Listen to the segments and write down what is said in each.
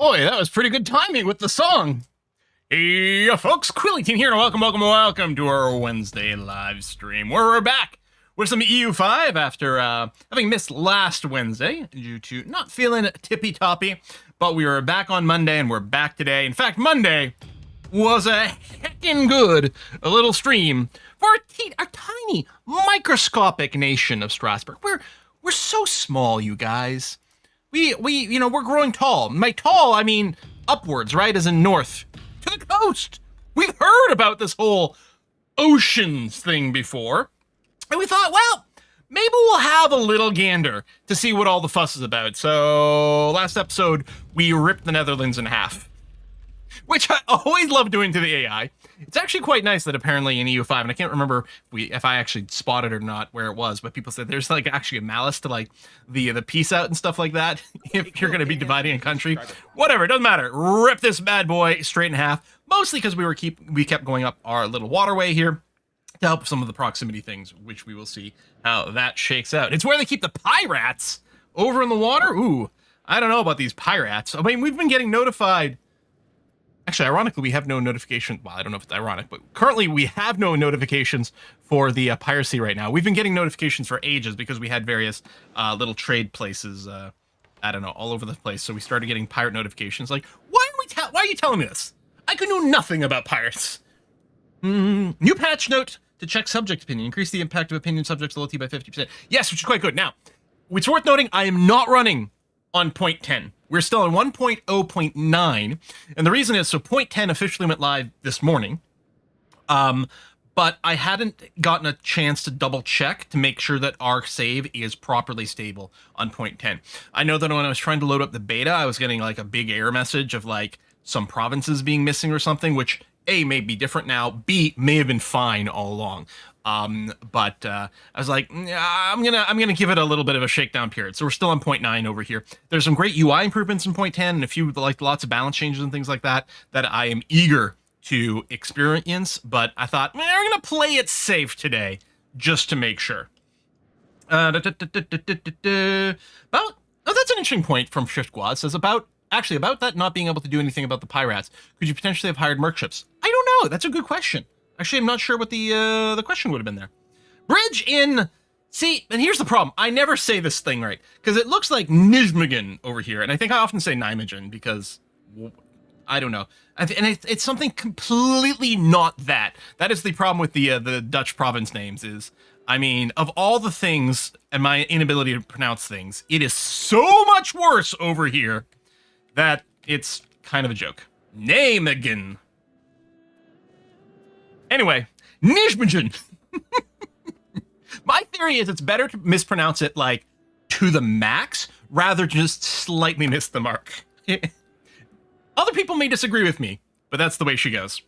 Oi, that was pretty good timing with the song. Hey, folks, Quillington here, and welcome to our Wednesday live stream, where we're back with some EU5 after having missed last Wednesday due to not feeling tippy-toppy, but we were back on Monday, and we're back today. In fact, Monday was a heckin' good little stream for a tiny, microscopic nation of Strasbourg. We're so small, you guys. We're growing tall. By tall, I mean upwards, right? As in north to the coast. We've heard about this whole oceans thing before. And we thought, well, maybe we'll have a little gander to see what all the fuss is about. So last episode, we ripped the Netherlands in half, which I always love doing to the AI. It's actually quite nice that apparently in EU5, and I can't remember if I actually spotted or not where it was, but people said there's like actually a malice to like the peace out and stuff like that. If you're going to be dividing a country, whatever, it doesn't matter. Rip this bad boy straight in half, mostly because we kept going up our little waterway here to help some of the proximity things, which we will see how that shakes out. It's where they keep the pirates over in the water. Ooh, I don't know about these pirates. I mean, we've been getting notified. Actually, ironically, we have no notification. Well, I don't know if it's ironic, but currently we have no notifications for the piracy right now. We've been getting notifications for ages because we had various little trade places, I don't know, all over the place. So we started getting pirate notifications. Like, why are you telling me this? I could know nothing about pirates. New patch note to check subject opinion. Increase the impact of opinion subject loyalty by 50%. Yes, which is quite good. Now, it's worth noting I am not running on 0.10. We're still on 1.0.9, and the reason is, so 0.10 officially went live this morning, but I hadn't gotten a chance to double check to make sure that our save is properly stable on 0.10. I know that when I was trying to load up the beta, I was getting like a big error message of like some provinces being missing or something, which A, may be different now, B, may have been fine all along. But I was like, I'm gonna give it a little bit of a shakedown period. So we're still on 0.9 over here. There's some great UI improvements in 0.10 and a few like lots of balance changes and things like that I am eager to experience. But I thought we're gonna play it safe today just to make sure. That's an interesting point from Shiftquad. Says about that not being able to do anything about the pirates. Could you potentially have hired merc ships? I don't know. That's a good question. Actually, I'm not sure what the question would have been there. Bridge in... See, and here's the problem. I never say this thing right, because it looks like Nijmegen over here, and I think I often say Nijmegen, because... I don't know. And it's something completely not that. That is the problem with the Dutch province names is... I mean, of all the things, and my inability to pronounce things, it is so much worse over here that it's kind of a joke. Nijmegen. Anyway, Nijmegen. My theory is it's better to mispronounce it like to the max rather just slightly miss the mark. Other people may disagree with me, but that's the way she goes.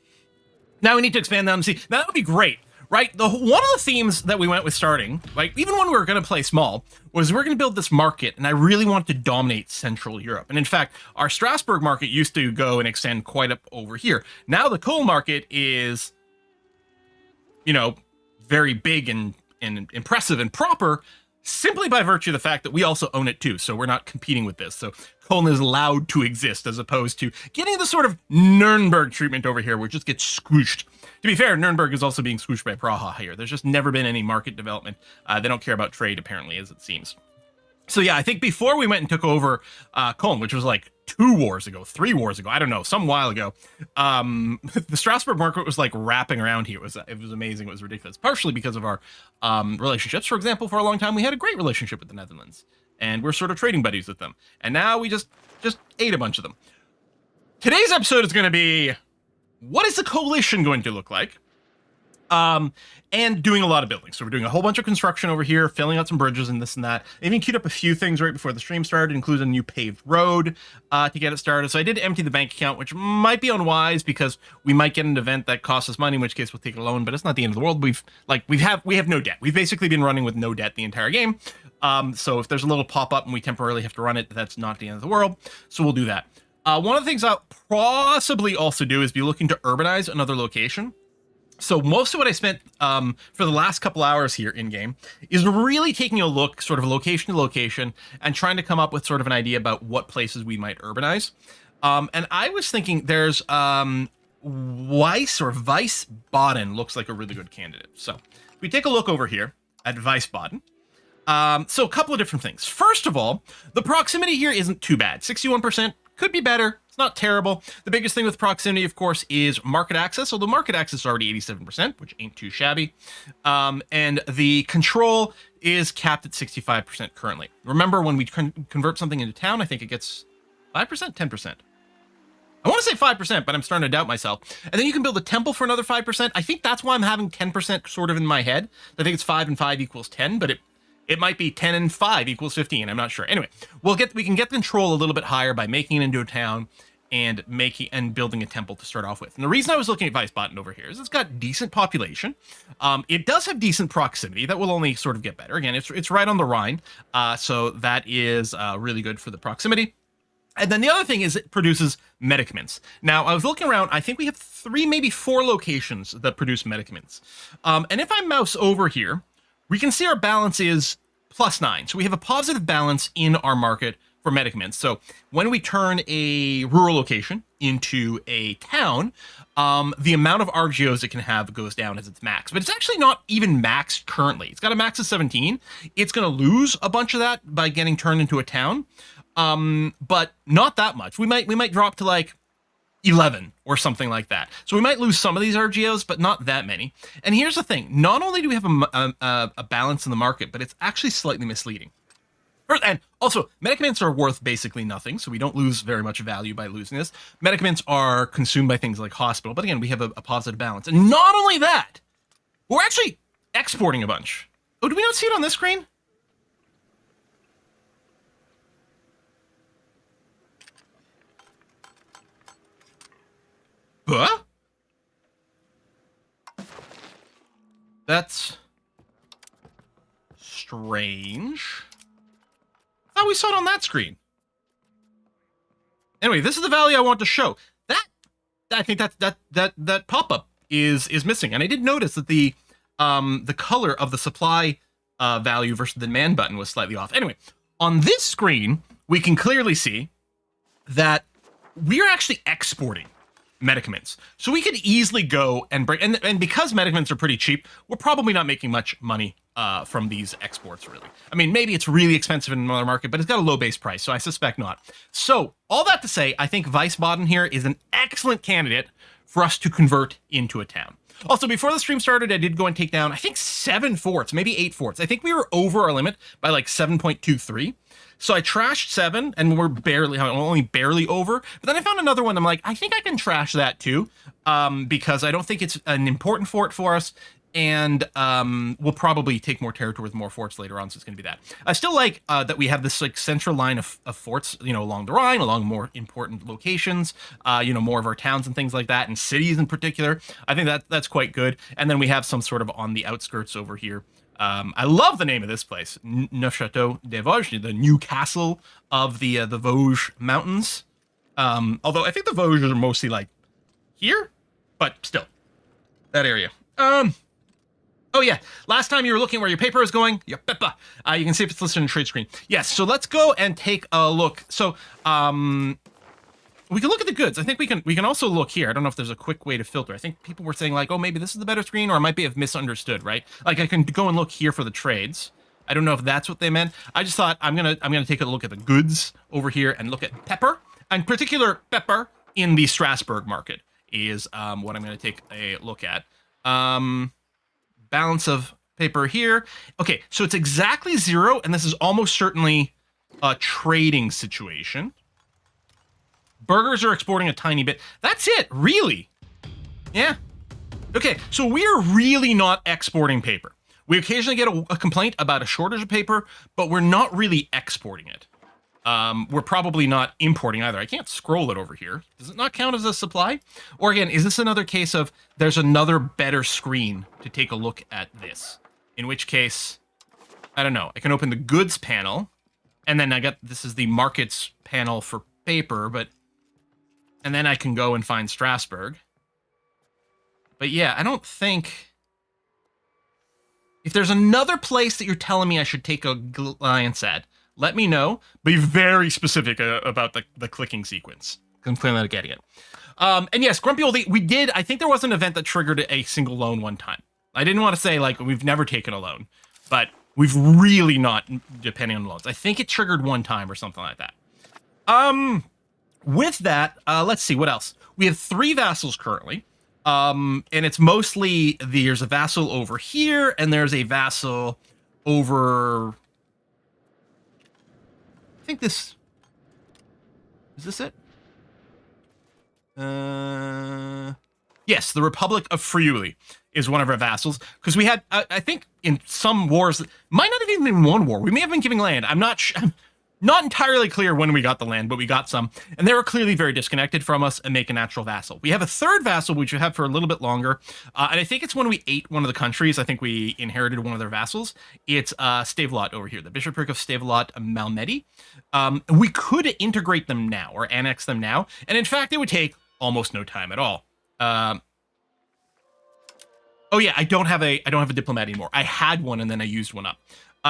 Now we need to expand that and see. That would be great, right? One of the themes that we went with starting, like even when we were going to play small, was we're going to build this market, and I really wanted to dominate Central Europe. And in fact, our Strasbourg market used to go and extend quite up over here. Now the Cologne market is, you know, very big and impressive and proper simply by virtue of the fact that we also own it too. So we're not competing with this. So Cologne is allowed to exist as opposed to getting the sort of Nuremberg treatment over here where it just gets squished. To be fair, Nuremberg is also being squished by Praha here. There's just never been any market development. They don't care about trade, apparently, as it seems. So yeah, I think before we went and took over Cologne, which was like 3 wars ago, I don't know, some while ago, the Strasbourg market was like wrapping around here. It was amazing. It was ridiculous. Partially because of our relationships. For example, for a long time, we had a great relationship with the Netherlands, and we're sort of trading buddies with them. And now we just ate a bunch of them. Today's episode is going to be, what is the coalition going to look like? And doing a lot of building. So we're doing a whole bunch of construction over here, filling out some bridges and this and that. I even queued up a few things right before the stream started, including a new paved road to get it started. So I did empty the bank account, which might be unwise because we might get an event that costs us money, in which case we'll take a loan, but it's not the end of the world. We have no debt. We've basically been running with no debt the entire game. So if there's a little pop-up and we temporarily have to run it, that's not the end of the world. So we'll do that. One of the things I'll possibly also do is be looking to urbanize another location. So most of what I spent for the last couple hours here in game is really taking a look sort of location to location and trying to come up with sort of an idea about what places we might urbanize. And I was thinking there's Weiss or Wiesbaden looks like a really good candidate. So if we take a look over here at Wiesbaden, so a couple of different things. First of all, the proximity here isn't too bad. 61% could be better. It's not terrible. The biggest thing with proximity, of course, is market access, although market access is already 87%, which ain't too shabby. And the control is capped at 65% currently. Remember, when we convert something into town, I think it gets 5%, 10%. I want to say 5%, but I'm starting to doubt myself. And then you can build a temple for another 5%. I think that's why I'm having 10% sort of in my head. I think it's 5 and 5 equals 10, but it might be 10 and 5 equals 15. I'm not sure. Anyway, we can get control a little bit higher by making it into a town and building a temple to start off with. And the reason I was looking at Wiesbaden over here is it's got decent population. It does have decent proximity. That will only sort of get better. Again, it's right on the Rhine, so that is really good for the proximity. And then the other thing is it produces medicaments. Now, I was looking around. I think we have 3, maybe 4 locations that produce medicaments. And if I mouse over here, we can see our balance is +9. So we have a positive balance in our market for medicaments. So when we turn a rural location into a town, the amount of RGOs it can have goes down as its max. But it's actually not even maxed currently. It's got a max of 17. It's going to lose a bunch of that by getting turned into a town. But not that much. We might drop to like 11 or something like that. So we might lose some of these RGOs, but not that many. And here's the thing. Not only do we have a balance in the market, but it's actually slightly misleading. And also, medicaments are worth basically nothing, so we don't lose very much value by losing this. Medicaments are consumed by things like hospital, but again, we have a positive balance. And not only that, we're actually exporting a bunch. Oh, do we not see it on this screen? Huh? That's strange. I thought we saw it on that screen. Anyway, this is the value I want to show. I think that pop-up is missing, and I did notice that the color of the supply value versus the demand button was slightly off. Anyway, on this screen, we can clearly see that we are actually exporting medicaments. So we could easily go and bring, and because medicaments are pretty cheap, we're probably not making much money from these exports, really. I mean, maybe it's really expensive in another market, but it's got a low base price, so I suspect not. So all that to say, I think Wiesbaden here is an excellent candidate for us to convert into a town. Also, before the stream started, I did go and take down, I think 7 forts, maybe 8 forts. I think we were over our limit by like 7.23. So I trashed 7, and we're only barely over. But then I found another one. I'm like, I think I can trash that too, because I don't think it's an important fort for us. And we'll probably take more territory with more forts later on, so it's going to be that. I still like that we have this like central line of forts, along the Rhine, along more important locations, more of our towns and things like that, and cities in particular. I think that's quite good. And then we have some sort of on the outskirts over here. I love the name of this place, Neufchâteau des Vosges, the new castle of the Vosges Mountains. Although I think the Vosges are mostly like here, but still, that area. Oh yeah, last time you were looking where your paper is going, you can see if it's listed in the trade screen. Yes, so let's go and take a look. So we can look at the goods. I think we can also look here. I don't know if there's a quick way to filter. I think people were saying like, oh, maybe this is the better screen, or I might have misunderstood, right? Like I can go and look here for the trades. I don't know if that's what they meant. I just thought I'm gonna take a look at the goods over here and look at pepper, and particular pepper in the Strasbourg market is what I'm gonna take a look at. Balance of paper here. Okay, so it's exactly 0, and this is almost certainly a trading situation. Burgers are exporting a tiny bit. That's it, really. Yeah. Okay, so we're really not exporting paper. We occasionally get a complaint about a shortage of paper, but we're not really exporting it. We're probably not importing either. I can't scroll it over here. Does it not count as a supply? Or again, is this another case of there's another better screen to take a look at this? In which case, I don't know. I can open the goods panel, and then this is the markets panel for paper, and then I can go and find Strasbourg. But yeah, I don't think... If there's another place that you're telling me I should take a glance at, let me know. Be very specific about the clicking sequence. I'm clearly not getting it. And yes, Grumpy Oldie, we did, I think there was an event that triggered a single loan one time. I didn't want to say, like, we've never taken a loan, but we've really not depending on loans. I think it triggered one time or something like that. With that, let's see, what else? We have 3 vassals currently. And it's mostly, there's a vassal over here, and there's a vassal over, I think this, is this it? Yes, the Republic of Friuli is one of our vassals, because we had, I think, in some wars, might not have even been one war. We may have been giving land. I'm not entirely clear when we got the land, but we got some, and they were clearly very disconnected from us and make a natural vassal. We have a 3rd vassal, which we have for a little bit longer, and I think it's when we ate one of the countries. I think we inherited one of their vassals. It's Stavelot over here, the Bishopric of Stavelot Malmedy. We could integrate them now or annex them now, and in fact, it would take almost no time at all. Oh yeah, I don't have a diplomat anymore. I had one and then I used one up.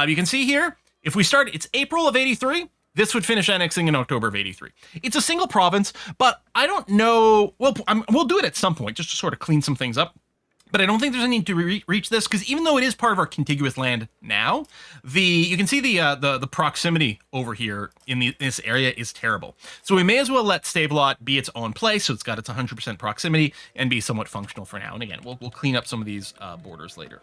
You can see here, if we start, it's April of 83. This would finish annexing in October of 83. It's a single province, but I don't know. Well, we'll do it at some point just to sort of clean some things up. But I don't think there's a need to reach this, because even though it is part of our contiguous land now, you can see the proximity over here in this area is terrible. So we may as well let Stavelot be its own place, so it's got its 100% proximity and be somewhat functional for now. And again, we'll clean up some of these borders later.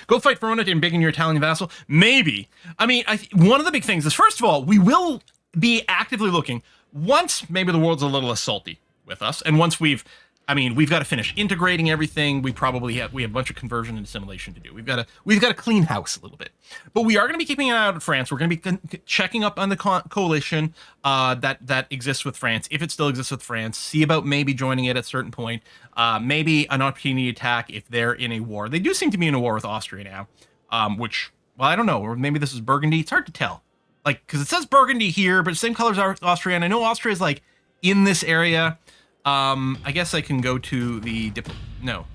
Go fight Verona and begging your Italian vassal? Maybe. I mean, one of the big things is, first of all, we will be actively looking once maybe the world's a little less salty with us, and once we've got to finish integrating everything. We have a bunch of conversion and assimilation to do. We've got to clean house a little bit. But we are going to be keeping an eye out at France. We're going to be checking up on the coalition that exists with France, if it still exists with France. See about maybe joining it at a certain point. Maybe an opportunity attack if they're in a war. They do seem to be in a war with Austria now, which, well, I don't know. Or maybe this is Burgundy. It's hard to tell. Like, because it says Burgundy here, but the same colors are Austria. And I know Austria is like in this area. I guess I can go to the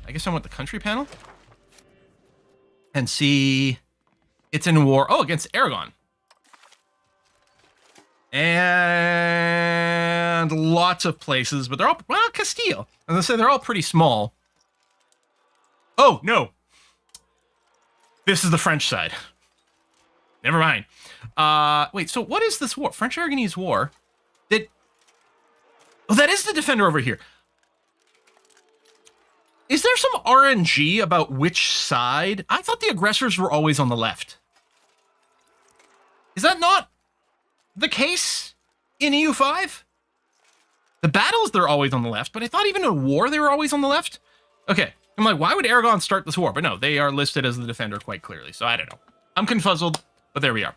I guess I want the country panel and see it's in war. Oh, against Aragon. And lots of places, but they're all, well, Castile. As I say, they're all pretty small. Oh, no. This is the French side. Never mind. Wait, so what is this war? French-Aragonese War? Oh, that is the defender over here. Is there some RNG about which side? I thought the aggressors were always on the left. Is that not the case in EU5? The battles, they're always on the left, but I thought even in war, they were always on the left. Okay, I'm like, why would Aragon start this war? But no, they are listed as the defender quite clearly, so I don't know. I'm confuzzled, but there we are.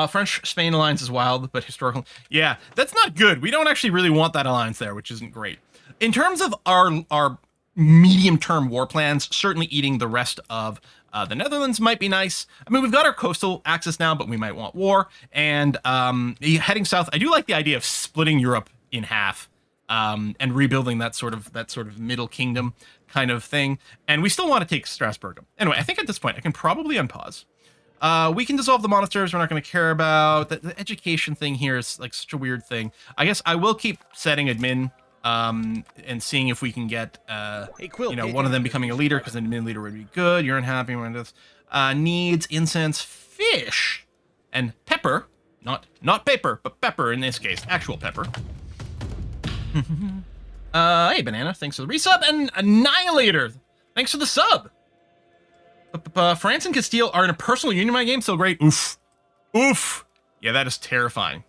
French-Spain alliance is wild, but historical. Yeah, that's not good. We don't actually really want that alliance there, which isn't great. In terms of our medium-term war plans, certainly eating the rest of the Netherlands might be nice. I mean, we've got our coastal axis now, but we might want war. And heading south, I do like the idea of splitting Europe in half and rebuilding that sort of middle kingdom kind of thing. And we still want to take Strasbourg. Anyway, I think at this point I can probably unpause. We can dissolve the monasteries. We're not going to care about the education thing here is like such a weird thing. I guess I will keep setting admin and seeing if we can get hey, Quill, one of them becoming a leader, because an admin leader would be good. You're unhappy with this. Needs incense, fish, and pepper. Not paper, but pepper in this case. Actual pepper. Hey, Banana. Thanks for the resub. And Annihilator. Thanks for the sub. France and Castile are in a personal union my game, so great. Oof. Oof. Yeah, that is terrifying.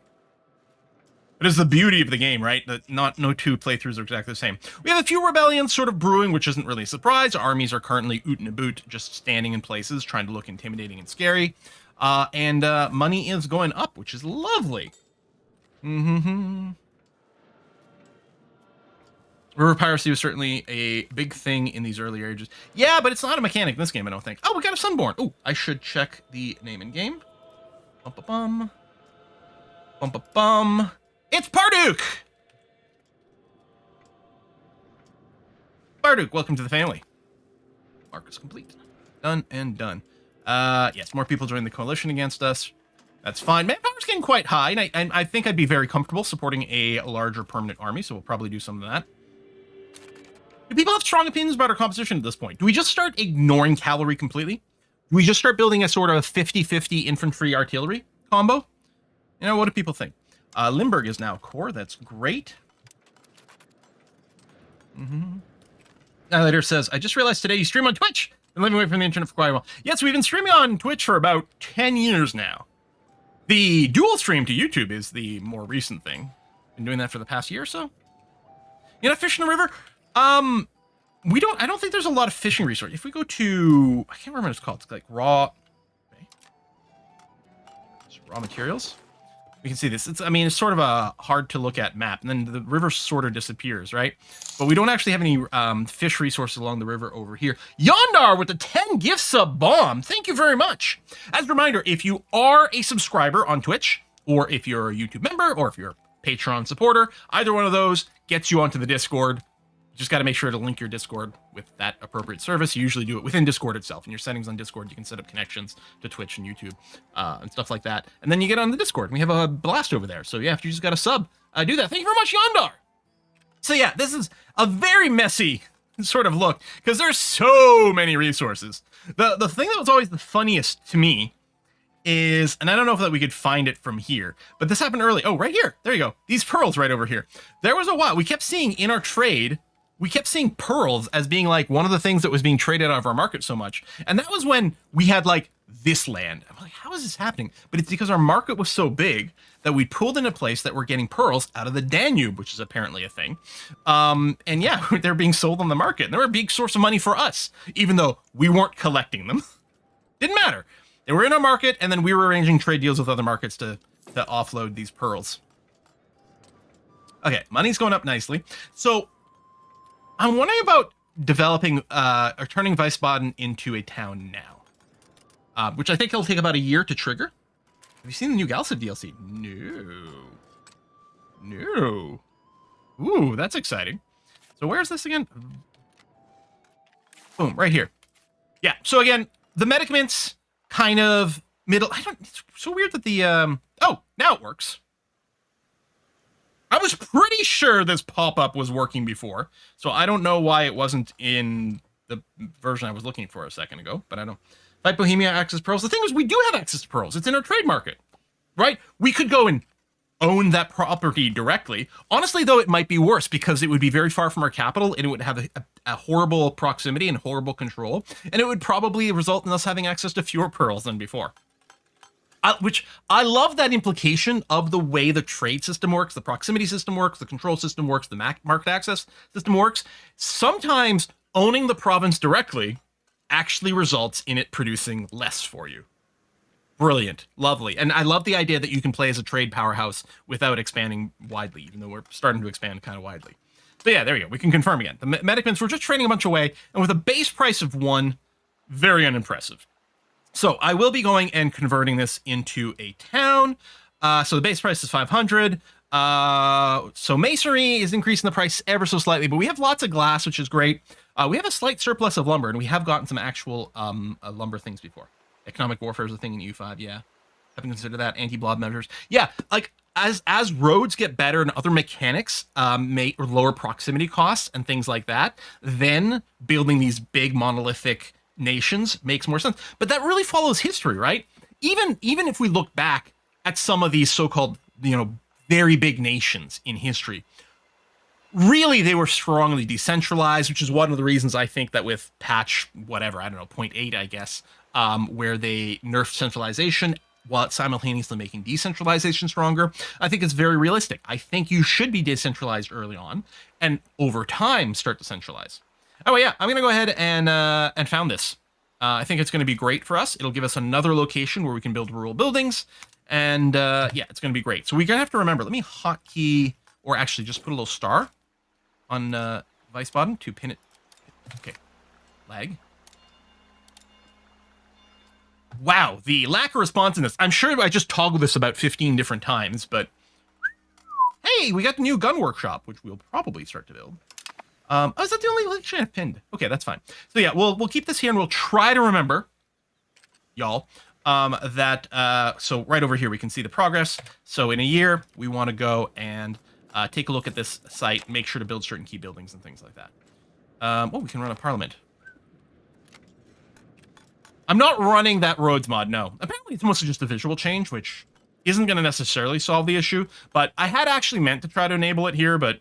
It is the beauty of the game, right? That no two playthroughs are exactly the same. We have a few rebellions sort of brewing, which isn't really a surprise. Our armies are currently oot and a boot, just standing in places, trying to look intimidating and scary. And money is going up, which is lovely. River piracy was certainly a big thing in these early ages. Yeah, but it's not a mechanic in this game, I don't think. Oh, we got a Sunborn. Oh, I should check the name in game. Bum-ba-bum. Bum-ba-bum. It's Parduk! Parduk, welcome to the family. Mark is complete. Done and done. Yes, more people join the coalition against us. That's fine. Manpower's getting quite high, and I think I'd be very comfortable supporting a larger permanent army, so we'll probably do some of that. Do people have strong opinions about our composition at this point? Do we just start ignoring cavalry completely? Do we just start building a sort of 50-50 infantry artillery combo? You know, what do people think? Limburg is now core. That's great. Later says, I just realized today you stream on Twitch. Been living away from the internet for quite a while. Yes, we've been streaming on Twitch for about 10 years now. The dual stream to YouTube is the more recent thing. Been doing that for the past year or so. You know, fish in the river? I don't think there's a lot of fishing resources. If we go to, I can't remember what it's called. It's like raw, okay. It's raw materials. We can see this. It's sort of a hard to look at map, and then the river sort of disappears, right? But we don't actually have any fish resources along the river over here. Yondar with the 10 gift sub bomb. Thank you very much. As a reminder, if you are a subscriber on Twitch, or if you're a YouTube member, or if you're a Patreon supporter, either one of those gets you onto the Discord. You just got to make sure to link your Discord with that appropriate service. You usually do it within Discord itself. In your settings on Discord, you can set up connections to Twitch and YouTube and stuff like that. And then you get on the Discord. We have a blast over there. So yeah, if you just got a sub, do that. Thank you very much, Yondar. So yeah, this is a very messy sort of look because there's so many resources. The thing that was always the funniest to me is, and I don't know if that we could find it from here, but this happened early. Oh, right here. There you go. These pearls right over here. There was a while we kept seeing in our trade, we kept seeing pearls as being like one of the things that was being traded out of our market so much. And that was when we had like this land. I'm like, how is this happening? But it's because our market was so big that we pulled in a place that we're getting pearls out of the Danube, which is apparently a thing. And yeah, they're being sold on the market. And they were a big source of money for us, even though we weren't collecting them. Didn't matter. They were in our market, and then we were arranging trade deals with other markets to offload these pearls. Okay, money's going up nicely. So I'm wondering about developing or turning Wiesbaden into a town now, which I think it'll take about a year to trigger. Have you seen the new Galsa DLC? No. Ooh, that's exciting. So where's this again? Boom, right here. Yeah. So again, the medicaments kind of middle. It's so weird that the oh, now it works. I was pretty sure this pop-up was working before, so I don't know why it wasn't in the version I was looking for a second ago, but I don't. Like Bohemia, access pearls. The thing is, we do have access to pearls. It's in our trade market, right? We could go and own that property directly. Honestly, though, it might be worse because it would be very far from our capital, and it would have a horrible proximity and horrible control, and it would probably result in us having access to fewer pearls than before. Which I love that implication of the way the trade system works, the proximity system works, the control system works, the market access system works. Sometimes owning the province directly actually results in it producing less for you. Brilliant. Lovely. And I love the idea that you can play as a trade powerhouse without expanding widely, even though we're starting to expand kind of widely. So yeah, there you go. We can confirm again. The medicaments, we're just trading a bunch away, and with a base price of 1, very unimpressive. So I will be going and converting this into a town. So the base price is 500. So masonry is increasing the price ever so slightly, but we have lots of glass, which is great. We have a slight surplus of lumber, and we have gotten some actual lumber things before. Economic warfare is a thing in EU5, yeah. Haven't considered that. Anti-blob measures. Yeah, like as roads get better and other mechanics may or lower proximity costs and things like that, then building these big monolithic nations makes more sense. But that really follows history, right? Even if we look back at some of these so-called, very big nations in history, really they were strongly decentralized, which is one of the reasons I think that with patch whatever, I don't know, 0.8, I guess, where they nerfed centralization while simultaneously making decentralization stronger, I think it's very realistic. I think you should be decentralized early on and over time start to centralize. Oh yeah, I'm gonna go ahead and found this. I think it's gonna be great for us. It'll give us another location where we can build rural buildings, and yeah, it's gonna be great. So we're gonna have to remember. Let me hotkey, or actually just put a little star on Wiesbaden to pin it. Okay, lag. Wow, the lack of responsiveness. I'm sure I just toggled this about 15 different times, but hey, we got the new gun workshop, which we'll probably start to build. Oh, is that the only location I've pinned? Okay, that's fine. So yeah, we'll keep this here, and we'll try to remember, y'all, So right over here, we can see the progress. So in a year, we want to go and take a look at this site, make sure to build certain key buildings and things like that. We can run a parliament. I'm not running that roads mod, no. Apparently, it's mostly just a visual change, which isn't going to necessarily solve the issue. But I had actually meant to try to enable it here, but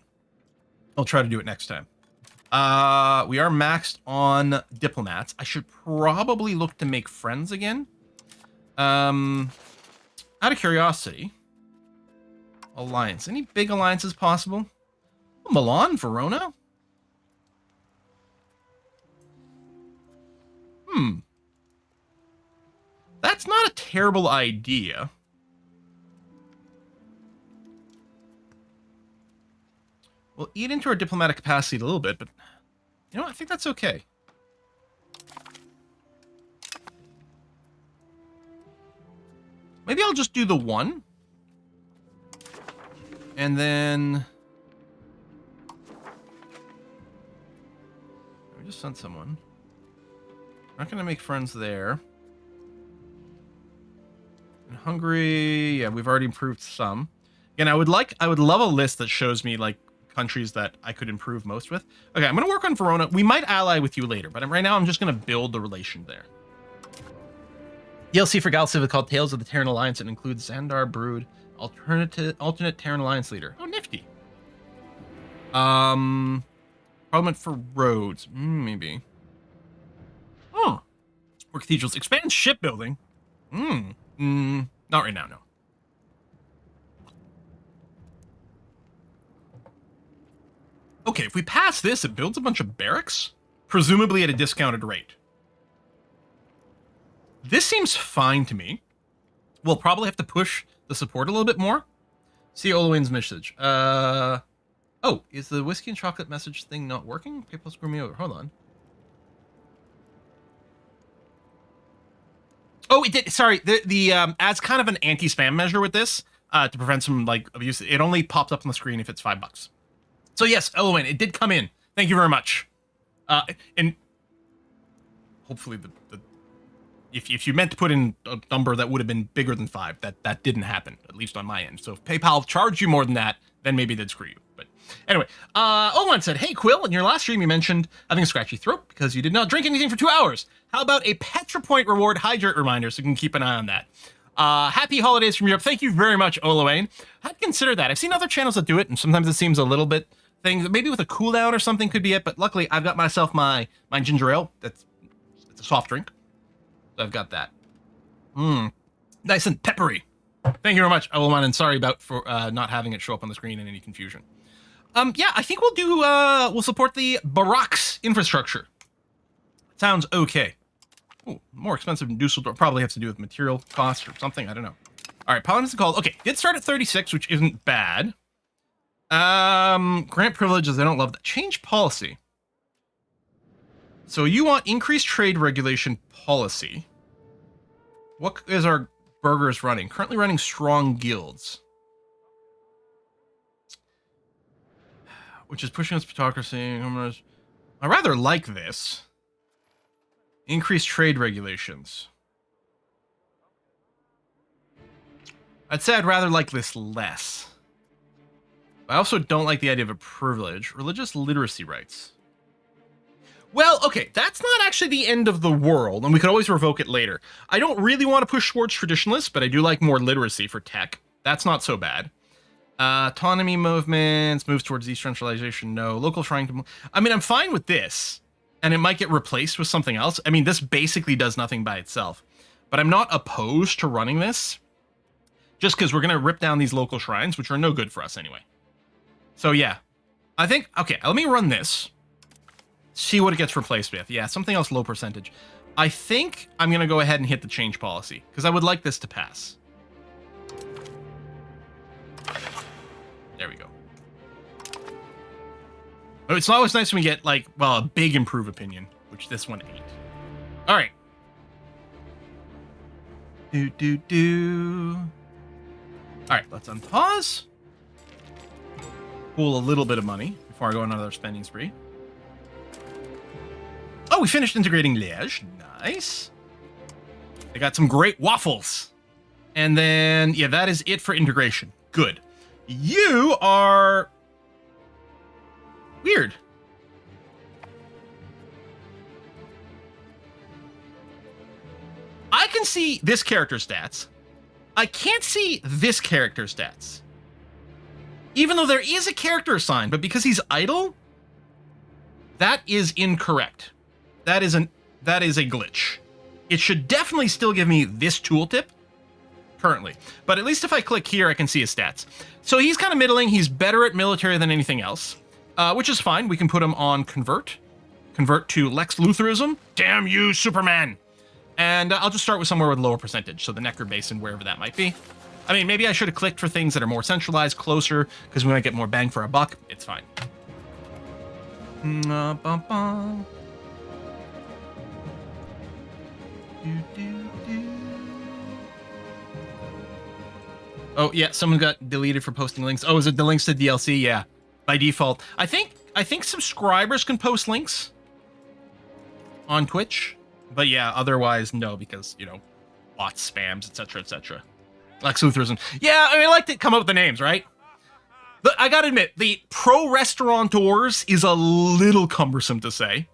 I'll try to do it next time. We are maxed on diplomats. I should probably look to make friends again. Out of curiosity, alliance. Any big alliances possible? Milan, Verona? That's not a terrible idea. We'll eat into our diplomatic capacity a little bit, but you know, I think that's okay. Maybe I'll just do the one. And then we just sent someone. Not gonna make friends there. In Hungary, yeah, we've already improved some. Again, I would love a list that shows me like countries that I could improve most with. Okay, I'm gonna work on Verona. We might ally with you later, but right now I'm just gonna build the relation there. DLC for Galcivic called Tales of the Terran Alliance. It includes Xandar Brood, alternate Terran Alliance leader. Oh, nifty. Parliament for roads, maybe. Oh, or cathedrals. Expand shipbuilding. Not right now, no. Okay, if we pass this, it builds a bunch of barracks, presumably at a discounted rate. This seems fine to me. We'll probably have to push the support a little bit more. See Olwyn's message. Oh, is the whiskey and chocolate message thing not working? PayPal screw me over. Hold on. Oh, it did. Sorry, the adds kind of an anti-spam measure with this to prevent some like abuse. It only pops up on the screen if it's $5. So yes, Elwyn, it did come in. Thank you very much. And hopefully if you meant to put in a number that would have been bigger than 5, that didn't happen, at least on my end. So if PayPal charged you more than that, then maybe they'd screw you. But anyway, Olwen said, "Hey Quill, in your last stream you mentioned having a scratchy throat because you did not drink anything for 2 hours. How about a PetraPoint reward hydrate reminder so you can keep an eye on that?" Happy holidays from Europe. Thank you very much, Olawane. I'd consider that. I've seen other channels that do it, and sometimes it seems a little bit thing. Maybe with a cooldown or something could be it, but luckily I've got myself my ginger ale. It's a soft drink. So I've got that. Nice and peppery. Thank you very much, Olawane, and sorry about for not having it show up on the screen in any confusion. Yeah, I think we'll support the Barracks infrastructure. Sounds okay. Ooh, more expensive than Dusseldorf. Probably has to do with material costs or something. I don't know. All right, Parliament's called. Okay, did start at 36, which isn't bad. Grant privileges. I don't love that. Change policy. So you want increased trade regulation policy. What is our burgers running? Currently running strong guilds. Which is pushing us plutocracy. I rather like this. Increased trade regulations. I'd say I'd rather like this less. I also don't like the idea of a privilege. Religious literacy rights. Well, okay, that's not actually the end of the world, and we could always revoke it later. I don't really want to push towards traditionalists, but I do like more literacy for tech. That's not so bad. Autonomy movements, moves towards decentralization, no. Local shrine. I mean, I'm fine with this, and it might get replaced with something else. I mean, this basically does nothing by itself, but I'm not opposed to running this, just because we're going to rip down these local shrines, which are no good for us anyway. So yeah, I think, okay, let me run this. See what it gets replaced with. Yeah, something else low percentage. I think I'm going to go ahead and hit the change policy, because I would like this to pass. There we go. Oh, it's always nice when we get, like, well, a big improve opinion, which this one ain't. All right. All right, let's unpause. Pull a little bit of money before I go on another spending spree. Oh, we finished integrating Liège. Nice. They got some great waffles. And then, yeah, that is it for integration. Good. You are weird. I can see this character's stats. I can't see this character's stats. Even though there is a character assigned, but because he's idle, that is incorrect. That is a glitch. It should definitely still give me this tooltip currently. But at least if I click here, I can see his stats. So he's kind of middling. He's better at military than anything else, which is fine. We can put him on convert. Convert to Lex Lutherism. Damn you, Superman. And I'll just start with somewhere with lower percentage. So the Neckar Basin, wherever that might be. I mean, maybe I should have clicked for things that are more centralized, closer, because we might get more bang for our buck. It's fine. Oh, yeah, someone got deleted for posting links. Oh, is it the links to DLC? Yeah, by default. I think subscribers can post links on Twitch. But yeah, otherwise, no, because, you know, bots, spams, etc., etc. Lex Lutherism. Yeah, I mean, I like to come up with the names, right? But I gotta admit, the pro restaurateurs is a little cumbersome to say,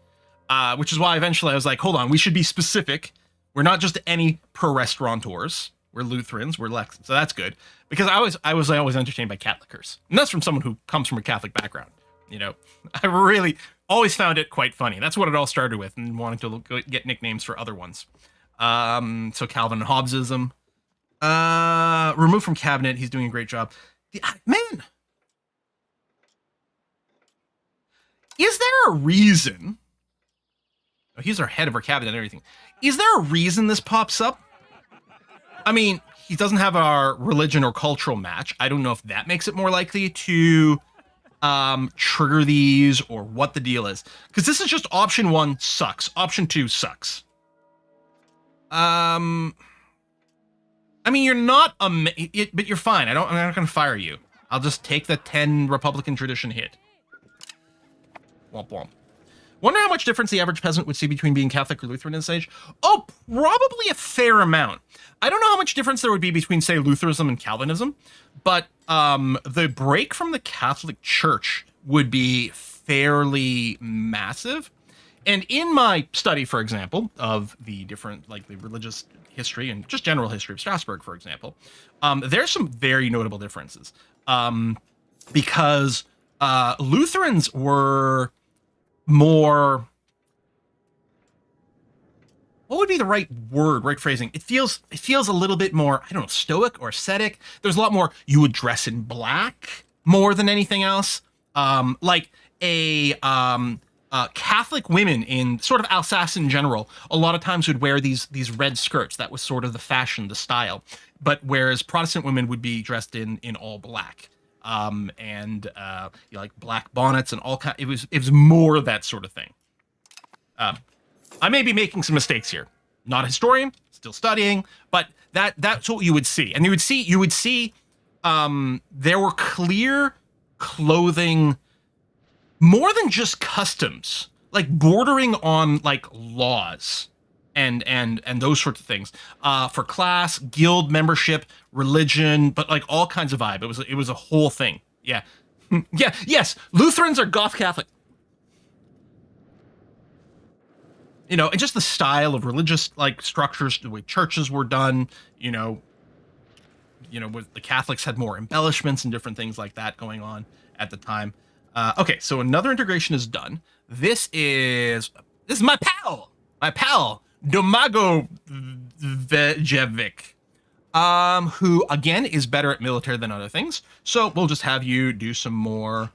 which is why eventually I was like, hold on, we should be specific. We're not just any pro restaurateurs. We're Lutherans. We're Lex. So that's good. Because I was always entertained by Catholicers. And that's from someone who comes from a Catholic background. You know, I really always found it quite funny. That's what it all started with, and wanting to get nicknames for other ones. So Calvin and Hobbesism. Removed from cabinet. He's doing a great job. Man, is there a reason? Oh, he's our head of our cabinet and everything. Is there a reason this pops up? I mean, he doesn't have our religion or cultural match. I don't know if that makes it more likely to trigger these or what the deal is, because this is just option 1 sucks, option 2 sucks. I mean, you're not but you're fine. I'm not gonna fire you. I'll just take the 10 Republican tradition hit. Womp womp. Wonder how much difference the average peasant would see between being Catholic or Lutheran in this age. Oh, probably a fair amount. I don't know how much difference there would be between, say, Lutheranism and Calvinism, but the break from the Catholic Church would be fairly massive. And in my study, for example, of the different, like the religious history and just general history of Strasbourg, for example, there's some very notable differences. Because Lutherans were more, what would be the right word, right phrasing? It feels a little bit more, I don't know, stoic or ascetic. There's a lot more, you would dress in black more than anything else. Like Catholic women in sort of Alsace in general, a lot of times would wear these red skirts. That was sort of the fashion, the style. But whereas Protestant women would be dressed in all black. And you know, like black bonnets and all kind. It was more of that sort of thing. I may be making some mistakes here. Not a historian, still studying, but that's what you would see. And you would see there were clear clothing, more than just customs, like bordering on like laws and those sorts of things, for class, guild membership, religion, but like all kinds of vibe. It was a whole thing. Yeah. Yeah. Yes. Lutherans are Goth Catholic. You know, and just the style of religious like structures, the way churches were done, you know, with the Catholics had more embellishments and different things like that going on at the time. Okay, so another integration is done. This is my pal, Domago Vejevic, who again is better at military than other things. So we'll just have you do some more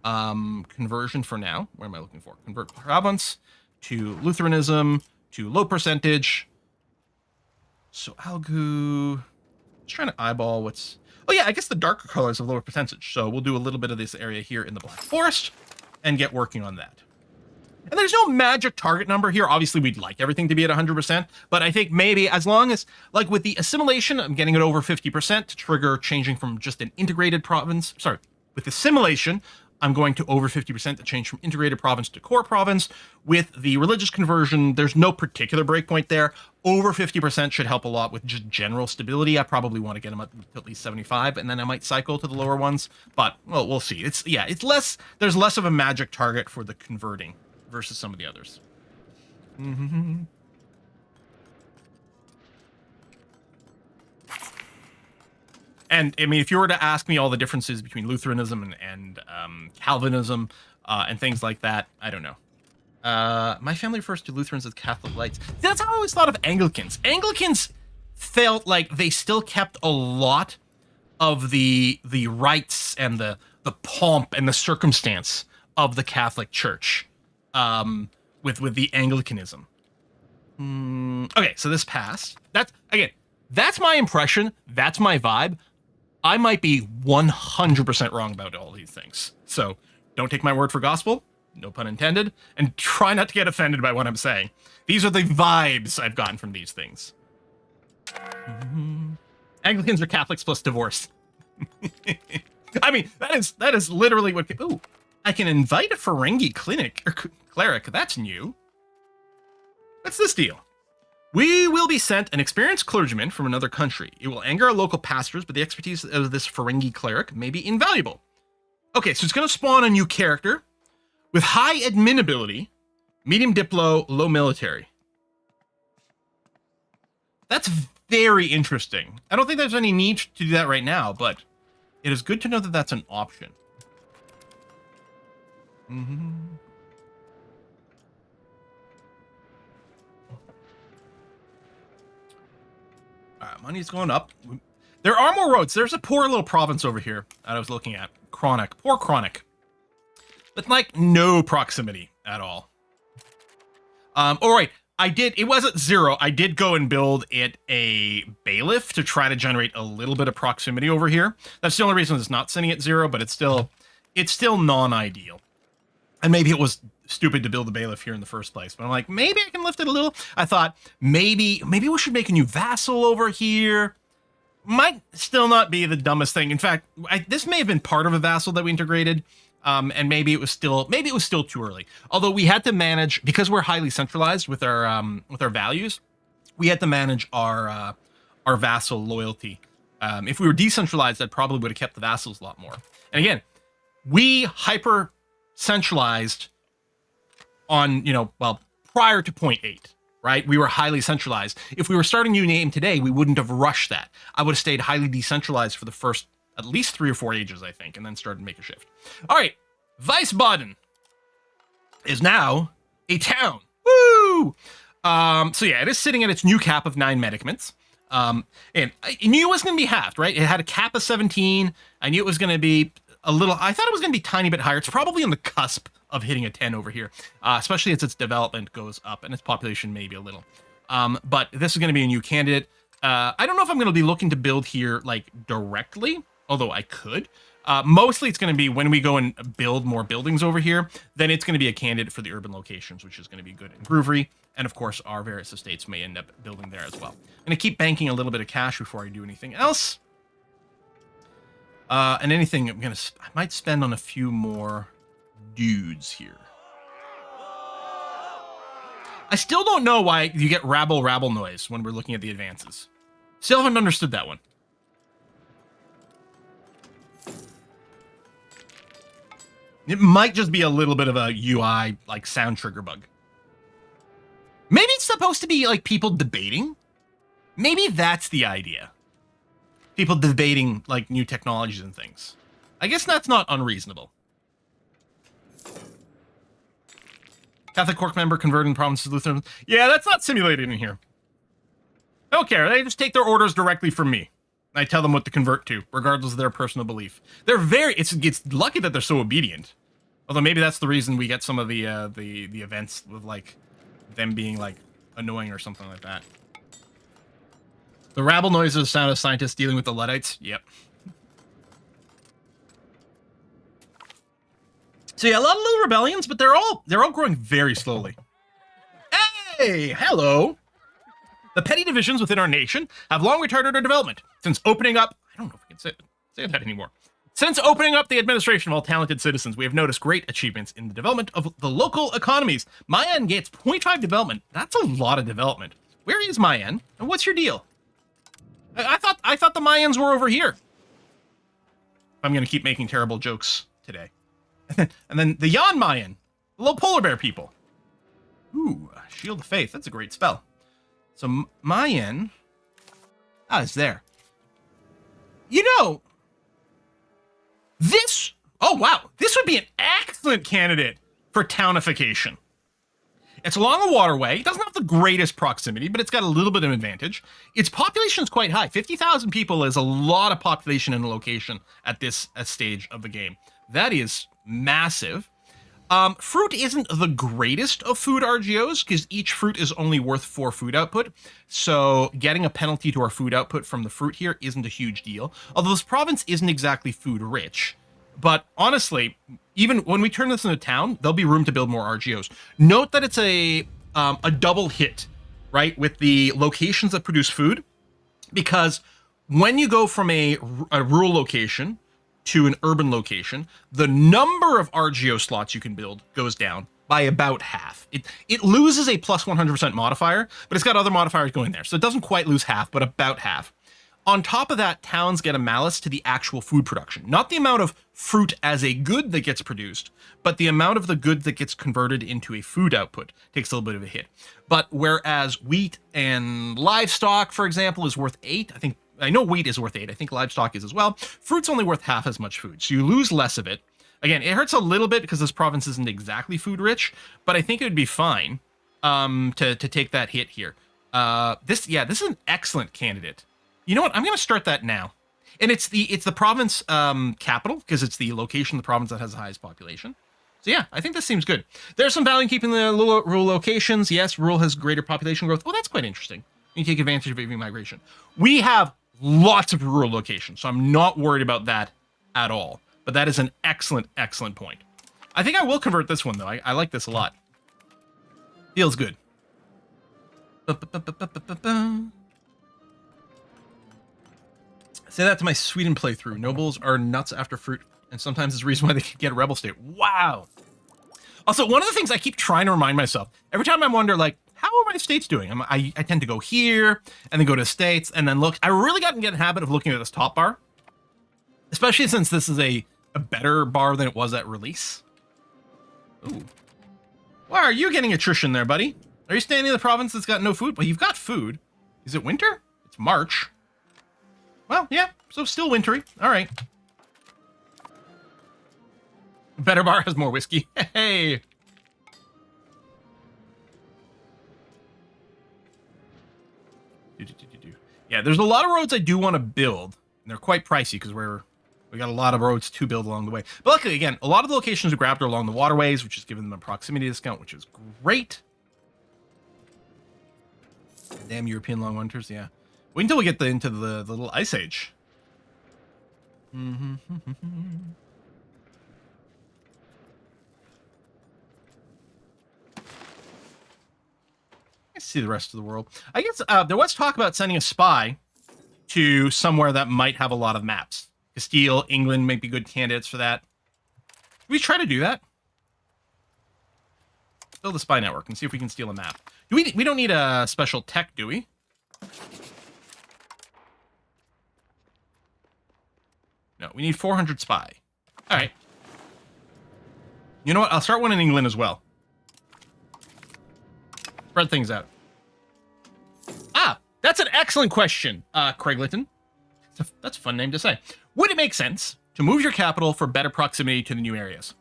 conversion for now. Where am I looking for? Convert province to Lutheranism to low percentage. So Algu, just trying to eyeball what's. Oh yeah, I guess the darker colors have lower percentage. So we'll do a little bit of this area here in the Black Forest and get working on that. And there's no magic target number here. Obviously, we'd like everything to be at 100%, but I think maybe as long as, like with the assimilation, I'm getting it over 50% to trigger changing from just an integrated province. Sorry, with assimilation, I'm going to over 50% to change from integrated province to core province. With the religious conversion, there's no particular breakpoint there. Over 50% should help a lot with just general stability. I probably want to get them up to at least 75, and then I might cycle to the lower ones. But, well, we'll see. It's less, there's less of a magic target for the converting versus some of the others. Mm-hmm. And I mean, if you were to ask me all the differences between Lutheranism and Calvinism and things like that, I don't know. My family refers to Lutherans as Catholic lights. That's how I always thought of Anglicans. Anglicans felt like they still kept a lot of the rites and the pomp and the circumstance of the Catholic Church with the Anglicanism. Okay, so this passed. That's my impression. That's my vibe. I might be 100% wrong about all these things. So don't take my word for gospel, no pun intended, and try not to get offended by what I'm saying. These are the vibes I've gotten from these things. Anglicans are Catholics plus divorce. I mean, that is literally what... Ooh, I can invite a Ferengi cleric. That's new. What's this deal? We will be sent an experienced clergyman from another country. It will anger our local pastors, but the expertise of this Ferengi cleric may be invaluable. Okay, so it's going to spawn a new character with high admin ability, medium diplo, low military. That's very interesting. I don't think there's any need to do that right now, but it is good to know that that's an option. Money's going up. There are more roads. There's a poor little province over here that I was looking at. Chronic. Poor Chronic. But like no proximity at all. All right. It wasn't 0. I did go and build it a bailiff to try to generate a little bit of proximity over here. That's the only reason it's not sitting at 0, but it's still non-ideal. And maybe it was stupid to build a bailiff here in the first place, but I'm like, maybe I can lift it a little. I thought maybe we should make a new vassal over here. Might still not be the dumbest thing. In fact, this may have been part of a vassal that we integrated, and maybe it was still too early. Although we had to manage, because we're highly centralized with our values, we had to manage our vassal loyalty. If we were decentralized, that probably would have kept the vassals a lot more. And again, we hyper centralized on, prior to 0.8, right? We were highly centralized. If we were starting a new name today, we wouldn't have rushed that. I would have stayed highly decentralized for the first at least 3 or 4 ages, I think, and then started to make a shift. All right, Wiesbaden is now a town. Woo! So yeah, it is sitting at its new cap of 9 medicaments. And I knew it was going to be halved, right? It had a cap of 17. I knew it was going to be I thought it was going to be a tiny bit higher. It's probably on the cusp of hitting a 10 over here, especially as its development goes up and its population maybe a little. But this is going to be a new candidate. I don't know if I'm going to be looking to build here like directly, although I could. Mostly it's going to be when we go and build more buildings over here, then it's going to be a candidate for the urban locations, which is going to be good and groovery. And of course, our various estates may end up building there as well. I'm going to keep banking a little bit of cash before I do anything else. And anything I might spend on a few more dudes here. I still don't know why you get rabble noise when we're looking at the advances. Still haven't understood that one. It might just be a little bit of a UI, like, sound trigger bug. Maybe it's supposed to be, like, people debating. Maybe that's the idea. People debating, like, new technologies and things. I guess that's not unreasonable. Catholic Court member converting provinces to Lutheran. Yeah, that's not simulated in here. I don't care. They just take their orders directly from me. I tell them what to convert to, regardless of their personal belief. They're it's lucky that they're so obedient. Although maybe that's the reason we get some of the events with, like, them being, like, annoying or something like that. The rabble noise is the sound of scientists dealing with the Luddites. Yep. So yeah, a lot of little rebellions, but they're all growing very slowly. Hey, hello. The petty divisions within our nation have long retarded our development since opening up. I don't know if we can say that anymore. Since opening up the administration of all talented citizens, we have noticed great achievements in the development of the local economies. Mayen gets 0.5 development. That's a lot of development. Where is Mayen? And what's your deal? I thought the Mayans were over here. I'm going to keep making terrible jokes today. And then the Yan Mayan, the little polar bear people. Ooh, Shield of Faith. That's a great spell. So Mayan, it's there. You know, this, oh wow, this would be an excellent candidate for townification. It's along a waterway. It doesn't have the greatest proximity, but it's got a little bit of advantage. Its population is quite high. 50,000 people is a lot of population in a location at this stage of the game. That is massive. Fruit isn't the greatest of food RGOs because each fruit is only worth 4 food output. So getting a penalty to our food output from the fruit here isn't a huge deal. Although this province isn't exactly food rich. But honestly, even when we turn this into town, there'll be room to build more RGOs. Note that it's a double hit, right, with the locations that produce food. Because when you go from a rural location to an urban location, the number of RGO slots you can build goes down by about half. It loses a plus 100% modifier, but it's got other modifiers going there. So it doesn't quite lose half, but about half. On top of that, towns get a malus to the actual food production. Not the amount of fruit as a good that gets produced, but the amount of the good that gets converted into a food output takes a little bit of a hit. But whereas wheat and livestock, for example, is worth 8, I know wheat is worth 8. I think livestock is as well. Fruit's only worth half as much food, so you lose less of it. Again, it hurts a little bit because this province isn't exactly food rich, but I think it would be fine to take that hit here. This is an excellent candidate. You know what? I'm going to start that now. And it's the province capital because it's the location of the province that has the highest population. So yeah, I think this seems good. There's some value in keeping the rural locations. Yes, rural has greater population growth. Well, that's quite interesting. You take advantage of AV migration. We have lots of rural locations, so I'm not worried about that at all. But that is an excellent, excellent point. I think I will convert this one, though. I like this a lot. Feels good. Say that to my Sweden playthrough. Nobles are nuts after fruit, and sometimes it's the reason why they can get a rebel state. Wow. Also, one of the things I keep trying to remind myself, every time I wonder, like, how are my states doing? I tend to go here, and then go to states, and then look. I really got to get in the habit of looking at this top bar, especially since this is a better bar than it was at release. Ooh. Why are you getting attrition there, buddy? Are you staying in the province that's got no food? Well, you've got food. Is it winter? It's March. Well, yeah, so still wintry. All right. Better bar has more whiskey. Hey. Yeah, there's a lot of roads I do want to build, and they're quite pricey because we got a lot of roads to build along the way. But luckily, again, a lot of the locations we grabbed are along the waterways, which is giving them a proximity discount, which is great. Damn European long winters, yeah. Wait until we get into the little ice age. I see the rest of the world. I guess there was talk about sending a spy to somewhere that might have a lot of maps. Castile, England might be good candidates for that. Can we try to do that? Build a spy network and see if we can steal a map. We don't need a special tech, do we? No, we need 400 spy. All right. You know what? I'll start one in England as well. Spread things out. That's an excellent question, Craigleton. That's a fun name to say. Would it make sense to move your capital for better proximity to the new areas?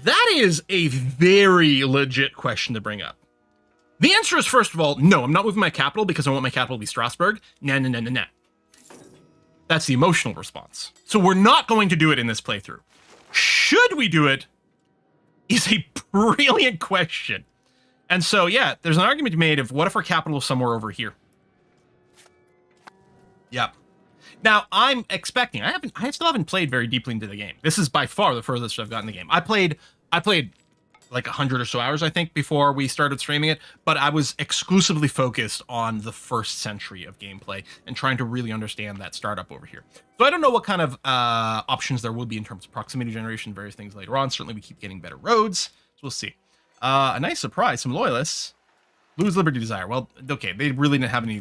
That is a very legit question to bring up. The answer is, first of all, no, I'm not moving my capital because I want my capital to be Strasbourg. Nah. That's the emotional response. So we're not going to do it in this playthrough. Should we do it is a brilliant question. And so, yeah, there's an argument to be made of what if our capital is somewhere over here? Yep. Now, I'm expecting, I still haven't played very deeply into the game. This is by far the furthest I've gotten in the game. I played like 100 or so hours, I think, before we started streaming it, but I was exclusively focused on the first century of gameplay and trying to really understand that startup over here. So I don't know what kind of options there will be in terms of proximity generation, various things later on. Certainly we keep getting better roads, so we'll see. A nice surprise, some loyalists. Lose Liberty Desire. Well, okay, they really didn't have any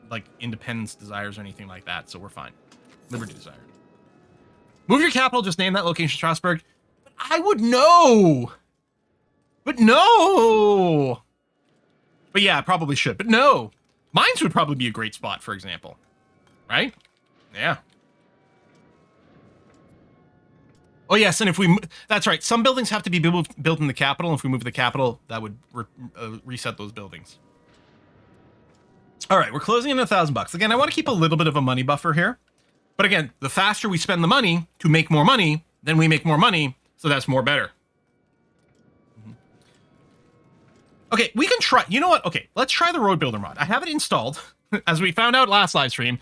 like independence desires or anything like that, so we're fine. Liberty Desire. Move your capital, just name that location Strasbourg. But I would know. But no. But yeah, I probably should. But no. Mines would probably be a great spot, for example. Right? Yeah. Oh, yes, and if we... That's right. Some buildings have to be built in the capital. If we move the capital, that would reset those buildings. All right, we're closing in $1,000. Again, I want to keep a little bit of a money buffer here. But again, the faster we spend the money to make more money, then we make more money, so that's more better. Okay, we can try... You know what? Okay, let's try the Road Builder mod. I have it installed, as we found out last live stream.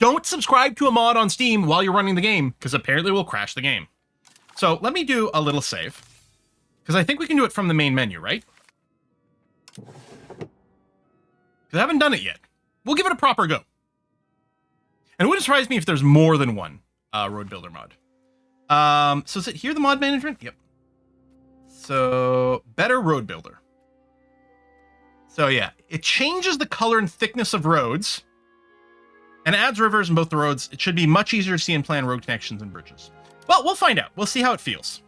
Don't subscribe to a mod on Steam while you're running the game, because apparently we'll crash the game. So let me do a little save, because I think we can do it from the main menu, right? Because I haven't done it yet. We'll give it a proper go. And it wouldn't surprise me if there's more than one Road Builder mod. So is it here, the mod management? Yep. So, better Road Builder. So yeah, it changes the color and thickness of roads and adds rivers in both the roads. It should be much easier to see and plan road connections and bridges. Well, we'll find out. We'll see how it feels.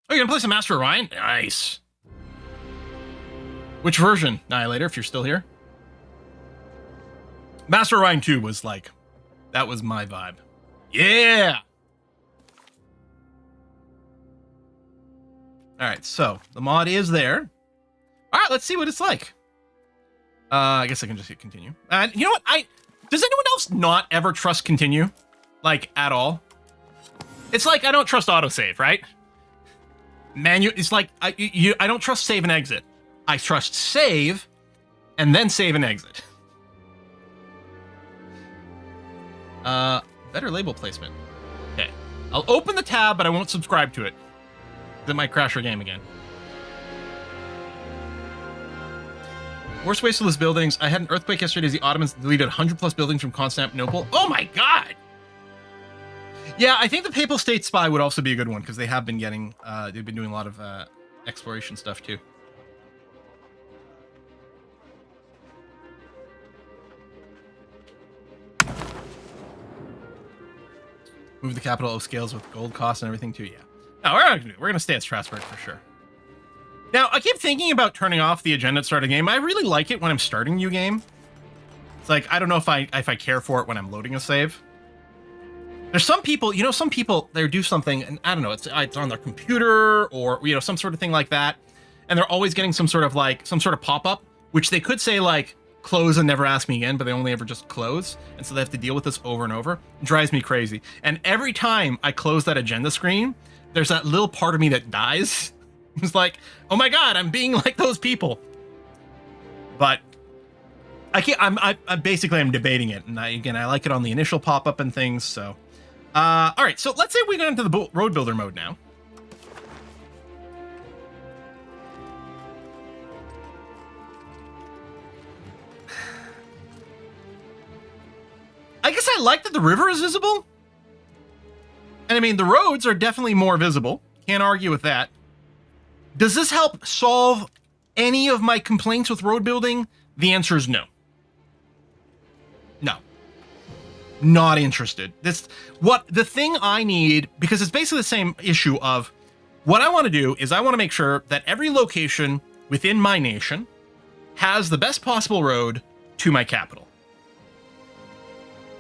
Oh, you're gonna play some Master of Orion? Nice. Which version, Annihilator, if you're still here? Master of Orion 2 was like, that was my vibe. Yeah! Alright, so, the mod is there. Alright, let's see what it's like. I guess I can just hit continue. You know what? Does anyone else not ever trust continue? Like, at all? It's like, I don't trust autosave, right? It's like, I don't trust save and exit. I trust save, and then save and exit. Better label placement. Okay. I'll open the tab, but I won't subscribe to it. That might crash our game again. Worst waste of those buildings. I had an earthquake yesterday as the Ottomans deleted 100 plus buildings from Constantinople. Oh my god! Yeah, I think the Papal State Spy would also be a good one, because they have been getting, they've been doing a lot of exploration stuff too. Move the capital of scales with gold costs and everything too, yeah. No, we're gonna stay at Strasbourg for sure. Now, I keep thinking about turning off the agenda at start a game. I really like it when I'm starting a new game. It's like, I don't know if I care for it when I'm loading a save. There's some people, you know, some people, they do something, and I don't know, it's on their computer or, you know, some sort of thing like that. And they're always getting some sort of pop-up, which they could say like, close and never ask me again, but they only ever just close. And so they have to deal with this over and over. It drives me crazy. And every time I close that agenda screen, there's that little part of me that dies. It's like, oh my god, I'm being like those people. But I can't. I'm basically debating it, and I like it on the initial pop-up and things. So, all right. So let's say we go into the road builder mode now. I guess I like that the river is visible. And I mean, the roads are definitely more visible. Can't argue with that. Does this help solve any of my complaints with road building? The answer is no. No. Not interested. The thing I need, because it's basically the same issue of what I want to do is I want to make sure that every location within my nation has the best possible road to my capital.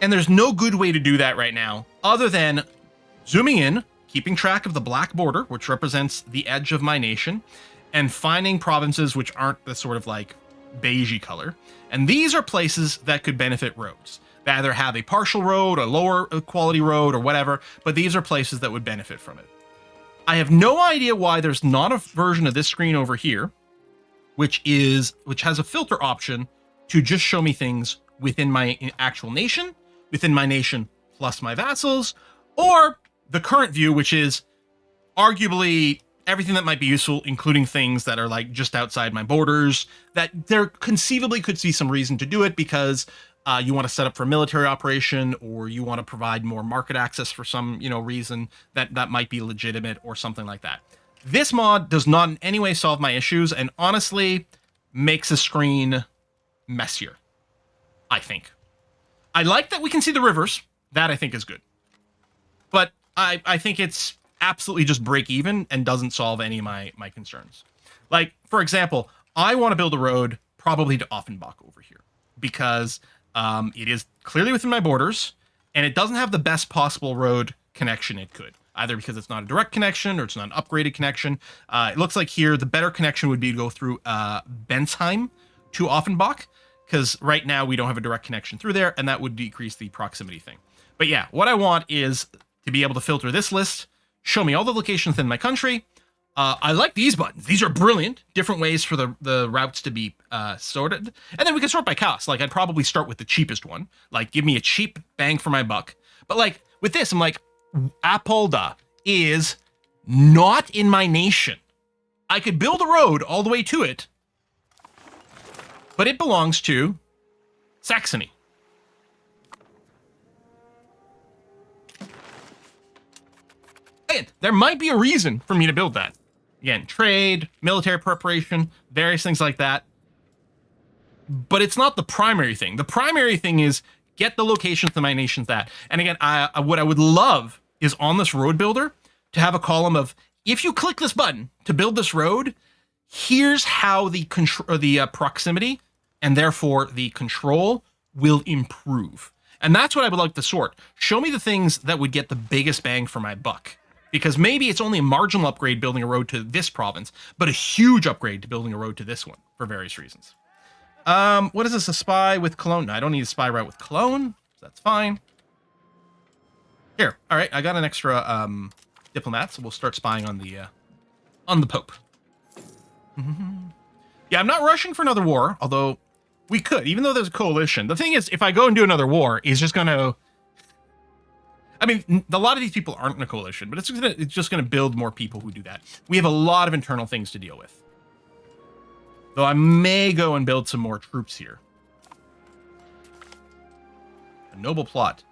And there's no good way to do that right now other than zooming in, keeping track of the black border, which represents the edge of my nation, and finding provinces which aren't the sort of like beigey color. And these are places that could benefit roads. They either have a partial road, a lower quality road, or whatever, but these are places that would benefit from it. I have no idea why there's not a version of this screen over here, which has a filter option to just show me things within my actual nation, within my nation plus my vassals, or the current view, which is arguably everything that might be useful, including things that are like just outside my borders, that there conceivably could be some reason to do it because you want to set up for a military operation, or you want to provide more market access for some, reason that might be legitimate or something like that. This mod does not in any way solve my issues, and honestly makes the screen messier, I think. I like that we can see the rivers. That I think is good. But I think it's absolutely just break even and doesn't solve any of my concerns. Like, for example, I want to build a road probably to Offenbach over here because it is clearly within my borders and it doesn't have the best possible road connection it could, either because it's not a direct connection or it's not an upgraded connection. It looks like here the better connection would be to go through Bensheim to Offenbach, because right now we don't have a direct connection through there, and that would decrease the proximity thing. But yeah, what I want is to be able to filter this list, show me all the locations within my country. I like these buttons. These are brilliant. Different ways for the routes to be sorted. And then we can sort by cost. Like, I'd probably start with the cheapest one. Like, give me a cheap bang for my buck. But like, with this, I'm like, Apolda is not in my nation. I could build a road all the way to it, but it belongs to Saxony. And there might be a reason for me to build that. Again, trade, military preparation, various things like that. But it's not the primary thing. The primary thing is get the locations of my nations that. And again, what I would love is on this road builder to have a column of, if you click this button to build this road, here's how the proximity and therefore the control will improve. And that's what I would like to sort. Show me the things that would get the biggest bang for my buck. Because maybe it's only a marginal upgrade building a road to this province, but a huge upgrade to building a road to this one for various reasons. What is this, a spy with Cologne? No, I don't need a spy route with Cologne, so that's fine. Here, all right, I got an extra diplomat, so we'll start spying on the Pope. Yeah, I'm not rushing for another war, although we could, even though there's a coalition. The thing is, if I go and do another war, it's just going to... I mean, a lot of these people aren't in a coalition, but it's just going to build more people who do that. We have a lot of internal things to deal with. Though I may go and build some more troops here. A noble plot.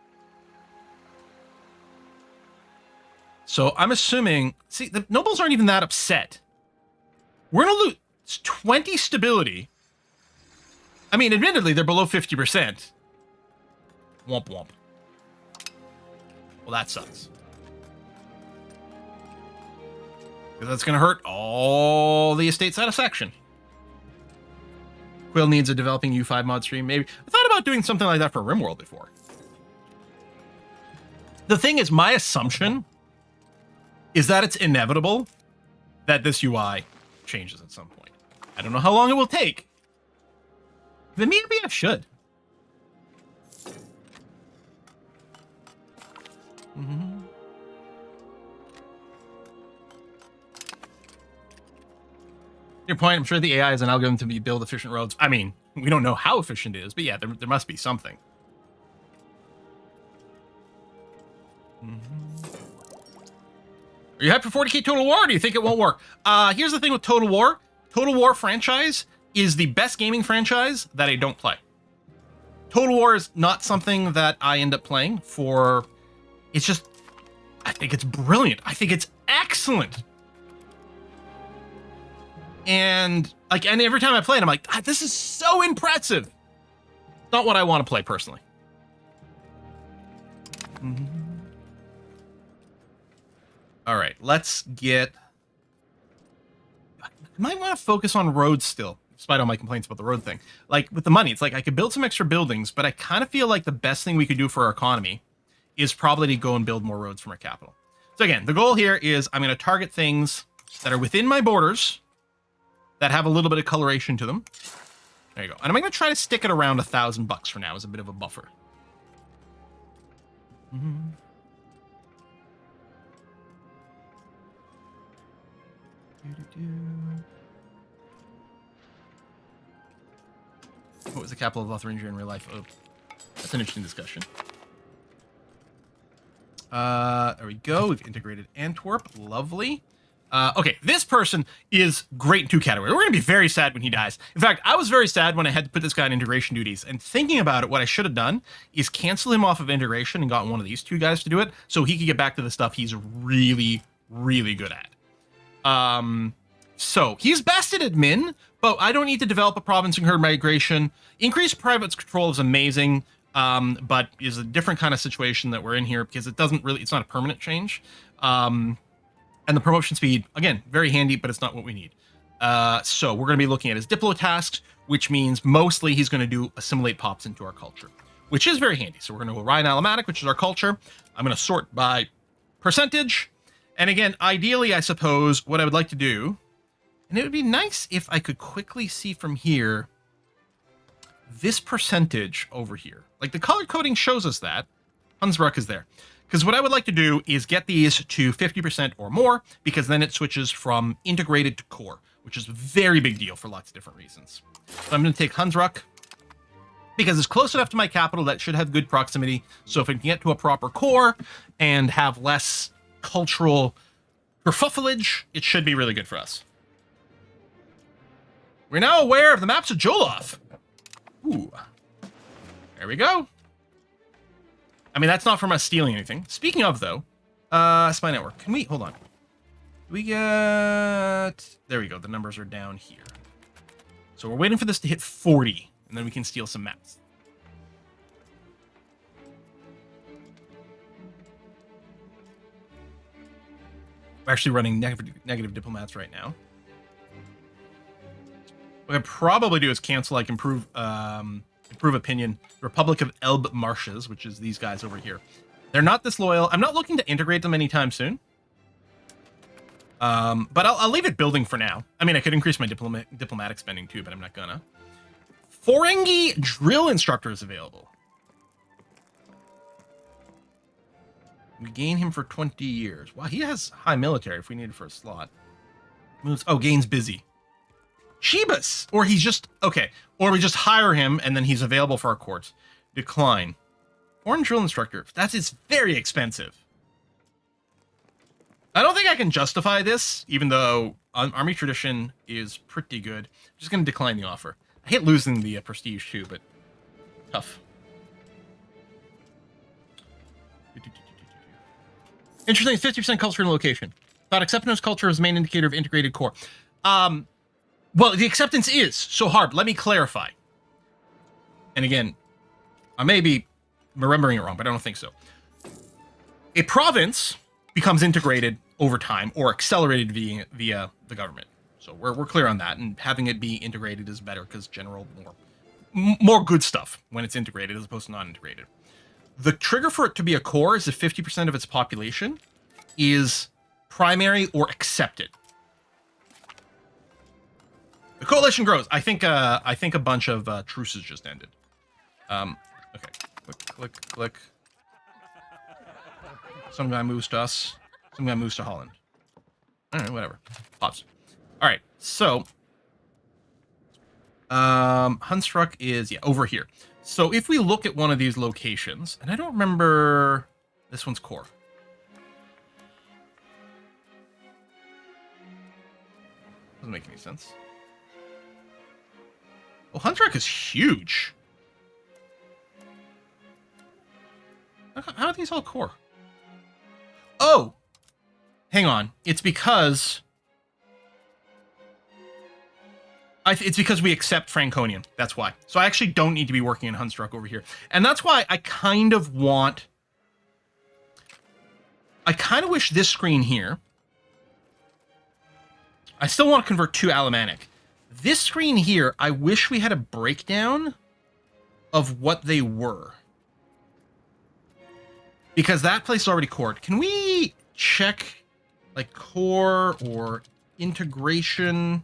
So I'm assuming... See, the nobles aren't even that upset. We're going to lose 20 stability. I mean, admittedly, they're below 50%. Womp womp. Well, that sucks. Because that's going to hurt all the estate satisfaction. Quill needs a developing U5 mod stream, maybe. I thought about doing something like that for RimWorld before. The thing is, my assumption is that it's inevitable that this UI changes at some point. I don't know how long it will take. But maybe I should. Your point, I'm sure the AI is an algorithm to build efficient roads. I mean, we don't know how efficient it is, but yeah, there must be something. Are you hyped for 40k Total War, or do you think it won't work? Here's the thing with Total War. Total War franchise is the best gaming franchise that I don't play. Total War is not something that I end up playing for... It's just... I think it's brilliant. I think it's excellent. And every time I play it, I'm like, this is so impressive. Not what I want to play personally. All right, let's get... I might want to focus on roads still, despite all my complaints about the road thing. Like, with the money, it's like I could build some extra buildings, but I kind of feel like the best thing we could do for our economy is probably to go and build more roads from our capital. So again, the goal here is I'm going to target things that are within my borders that have a little bit of coloration to them. There you go. And I'm going to try to stick it around $1,000 for now as a bit of a buffer. What was the capital of Lotharingia in real life? Oh, that's an interesting discussion. There we go. We've integrated Antwerp. Lovely. Okay, this person is great in two categories. We're going to be very sad when he dies. In fact, I was very sad when I had to put this guy in integration duties. And thinking about it, what I should have done is cancel him off of integration and gotten one of these two guys to do it so he could get back to the stuff he's really, really good at. So he's best at admin, but I don't need to develop a province and herd migration. Increased private control is amazing, but is a different kind of situation that we're in here because it doesn't really, it's not a permanent change. And the promotion speed, again, very handy, but it's not what we need. So we're going to be looking at his Diplo tasks, which means mostly he's going to do assimilate pops into our culture, which is very handy. So we're going to go Ryan Alamatic, which is our culture. I'm going to sort by percentage. And again, ideally, I suppose what I would like to do, and it would be nice if I could quickly see from here this percentage over here. Like the color coding shows us that. Hunsbruck is there. Because what I would like to do is get these to 50% or more, because then it switches from integrated to core, which is a very big deal for lots of different reasons. So I'm going to take Hunsrück, because it's close enough to my capital that should have good proximity. So if I can get to a proper core and have less cultural kerfuffleage, it should be really good for us. We're now aware of the maps of Joloff. Ooh. There we go. I mean, that's not from us stealing anything. Speaking of, though, Spy Network. Can we, hold on. We get, there we go. The numbers are down here. So we're waiting for this to hit 40, and then we can steal some maps. We're actually running negative diplomats right now. What I probably do is cancel, like, improve opinion. Republic of Elbe Marshes, which is these guys over here. They're not this loyal. I'm not looking to integrate them anytime soon. But I'll leave it building for now. I mean, I could increase my diplomatic spending too, but I'm not gonna. Ferengi drill instructor is available. We gain him for 20 years. Wow, he has high military if we need it for a slot. Moves. Oh, gains busy. Shebus! Or he's just, okay. Or we just hire him and then he's available for our courts. Decline. Foreign drill instructor. That is very expensive. I don't think I can justify this, even though Army Tradition is pretty good. I'm just going to decline the offer. I hate losing the prestige too, but tough. Interesting, 50% culture and location. Thought acceptance culture is the main indicator of integrated core. Well, the acceptance is so hard. Let me clarify. And again, I may be remembering it wrong, but I don't think so. A province becomes integrated over time or accelerated via the government. So we're clear on that, and having it be integrated is better because general more good stuff when it's integrated as opposed to non-integrated. The trigger for it to be a core is if 50% of its population is primary or accepted. The coalition grows. I think a bunch of truces just ended. Okay. Click. Some guy moves to us. Some guy moves to Holland. All right, whatever. Pause. All right. So, Hunsrück is over here. So if we look at one of these locations, and I don't remember this one's core. Doesn't make any sense. Well, Hunsrück is huge. How are these all core? Oh! Hang on. It's because... it's because we accept Franconian. That's why. So I actually don't need to be working in Hunsrück over here. And that's why I kind of want... I kind of wish this screen here... I still want to convert to Alemannic. This screen here, I wish we had a breakdown of what they were. Because that place is already cored. Can we check, like, core or integration?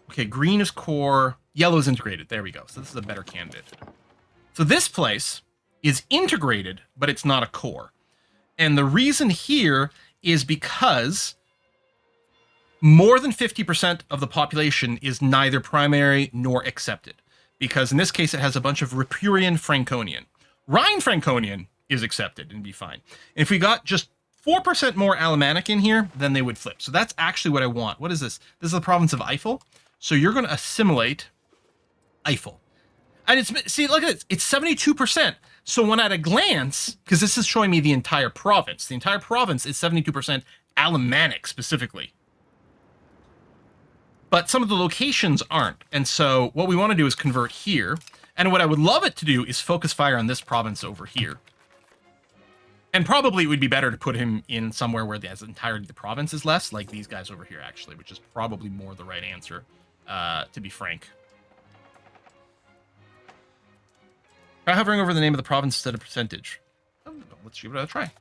Okay, green is core, yellow is integrated. There we go. So this is a better candidate. So this place is integrated, but it's not a core. And the reason here is because more than 50% of the population is neither primary nor accepted. because in this case it has a bunch of Ripuarian Franconian. Rhine Franconian is accepted and be fine. And if we got just 4% more Alemannic in here, then they would flip. So that's actually what I want. What is this? This is the province of Eifel. So you're going to assimilate Eifel. And it's, see, look at it. It's 72%. So when at a glance, because this is showing me the entire province is 72% Alemannic specifically. But some of the locations aren't. And so what we want to do is convert here. And what I would love it to do is focus fire on this province over here. And probably it would be better to put him in somewhere where the entirety of the province is less, like these guys over here, actually, which is probably more the right answer, to be frank. Try hovering over the name of the province instead of percentage. Oh, let's give it a try.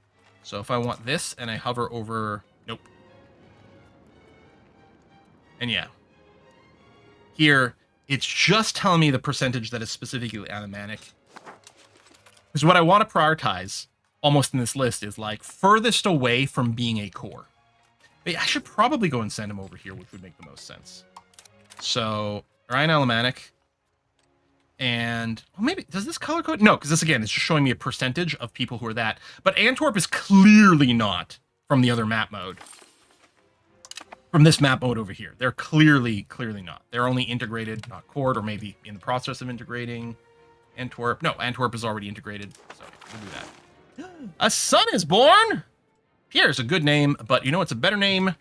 So if I want this and I hover over... Nope. And yeah. Here, it's just telling me the percentage that is specifically Alemannic. Because what I want to prioritize, almost in this list, is like furthest away from being a core. But I should probably go and send him over here, which would make the most sense. So, Ryan Alemannic. And well, maybe, does this color code? No, because this, again, is just showing me a percentage of people who are that. But Antwerp is clearly not from the other map mode. From this map mode over here. They're clearly not. They're only integrated, not cored, or maybe in the process of integrating. Antwerp. No, Antwerp is already integrated. So we'll do that. A son is born! Pierre is a good name, but you know what's a better name?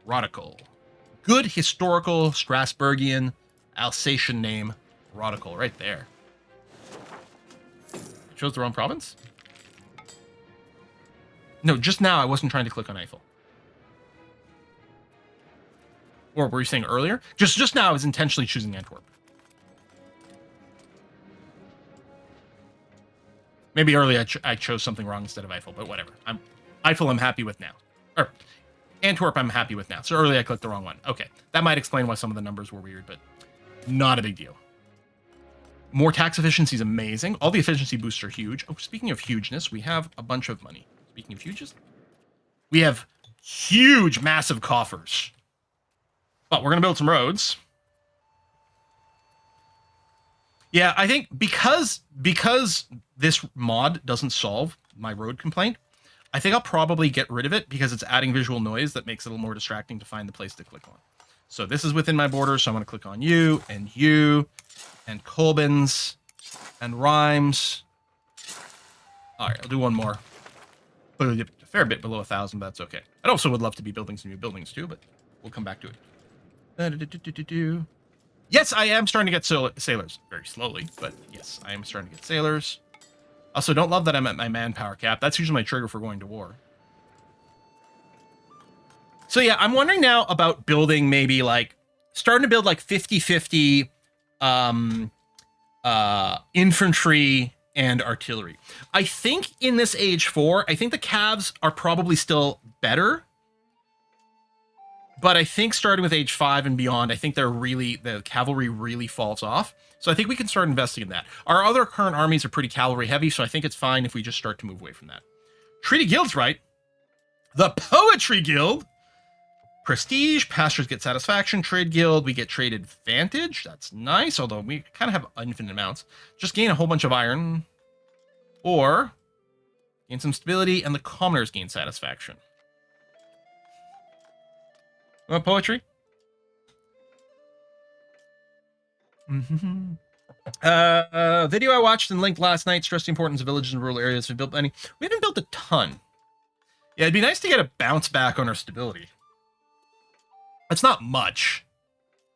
Radical. Good historical Strasbourgian Alsatian name. Radical, right there. Chose the wrong province? No, just now I wasn't trying to click on Eiffel. Or were you saying earlier? Just now I was intentionally choosing Antwerp. Maybe earlier I chose something wrong instead of Eiffel, but whatever. Eiffel I'm happy with now. Or Antwerp I'm happy with now. So earlier I clicked the wrong one. Okay, that might explain why some of the numbers were weird, but not a big deal. More tax efficiency is amazing. All the efficiency boosts are huge. Oh, speaking of hugeness, we have a bunch of money. Speaking of huges, we have huge, massive coffers. But we're going to build some roads. Yeah, I think because this mod doesn't solve my road complaint, I think I'll probably get rid of it because it's adding visual noise that makes it a little more distracting to find the place to click on. So this is within my border, so I'm going to click on you, and Colbins, and Rhymes. All right, I'll do one more. But a fair bit below 1,000, but that's okay. I also would love to be building some new buildings too, but we'll come back to it. Yes, I am starting to get sailors. Very slowly, but yes, I am starting to get sailors. Also, don't love that I'm at my manpower cap. That's usually my trigger for going to war. So yeah, I'm wondering now about building maybe like, starting to build like 50-50 infantry and artillery. I think in this age 4, I think the calves are probably still better. But I think starting with age 5 and beyond, I think the cavalry really falls off. So I think we can start investing in that. Our other current armies are pretty cavalry heavy, so I think it's fine if we just start to move away from that. Treaty Guild's right. The Poetry Guild. Prestige, Pastors get Satisfaction. Trade Guild, we get Trade Advantage. That's nice, although we kind of have infinite amounts. Just gain a whole bunch of iron. Or gain some stability, and the Commoners gain Satisfaction. Want poetry? Video I watched and linked last night stressed the importance of villages and rural areas. We built any? We haven't built a ton. Yeah, it'd be nice to get a bounce back on our stability. That's not much.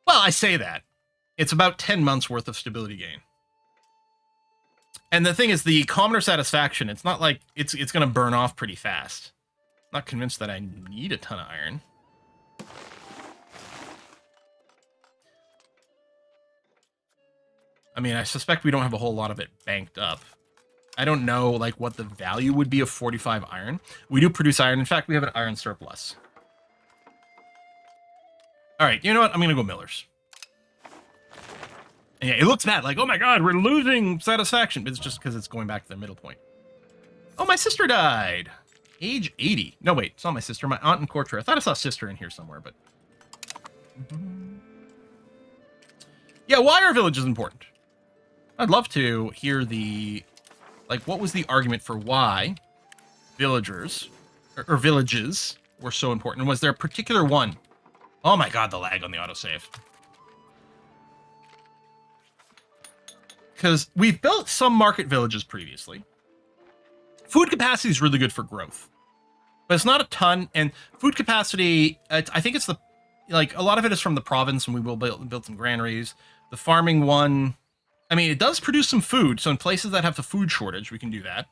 Well, I say that. It's about 10 months worth of stability gain. And the thing is, the commoner satisfaction, it's not like it's going to burn off pretty fast. I'm not convinced that I need a ton of iron. I mean, I suspect we don't have a whole lot of it banked up. I don't know, like, what the value would be of 45 iron. We do produce iron. In fact, we have an iron surplus. All right, you know what? I'm going to go millers. And yeah, it looks bad. Like, oh my god, we're losing satisfaction. But it's just because it's going back to their middle point. Oh, my sister died. Age 80. No, wait. It's not my sister. My aunt in Courtrai. I thought I saw sister in here somewhere, but... Yeah, why our village is important. I'd love to hear the, like, what was the argument for why villagers, or villages, were so important? Was there a particular one? Oh my god, the lag on the autosave. Because we've built some market villages previously. Food capacity is really good for growth, but it's not a ton. And food capacity, I think it's a lot of it is from the province, and we will build some granaries. The farming one, I mean, it does produce some food. So in places that have the food shortage, we can do that.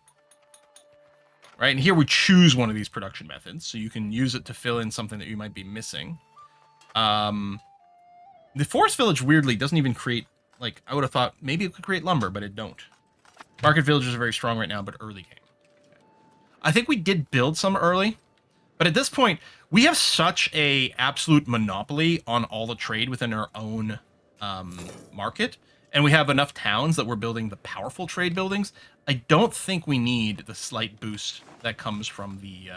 Right, and here we choose one of these production methods, so you can use it to fill in something that you might be missing. The forest village, weirdly, doesn't even create, like, I would have thought maybe it could create lumber, but it don't. Market villages are very strong right now, but early game. I think we did build some early, but at this point, we have such a absolute monopoly on all the trade within our own market, and we have enough towns that we're building the powerful trade buildings. I don't think we need the slight boost that comes from the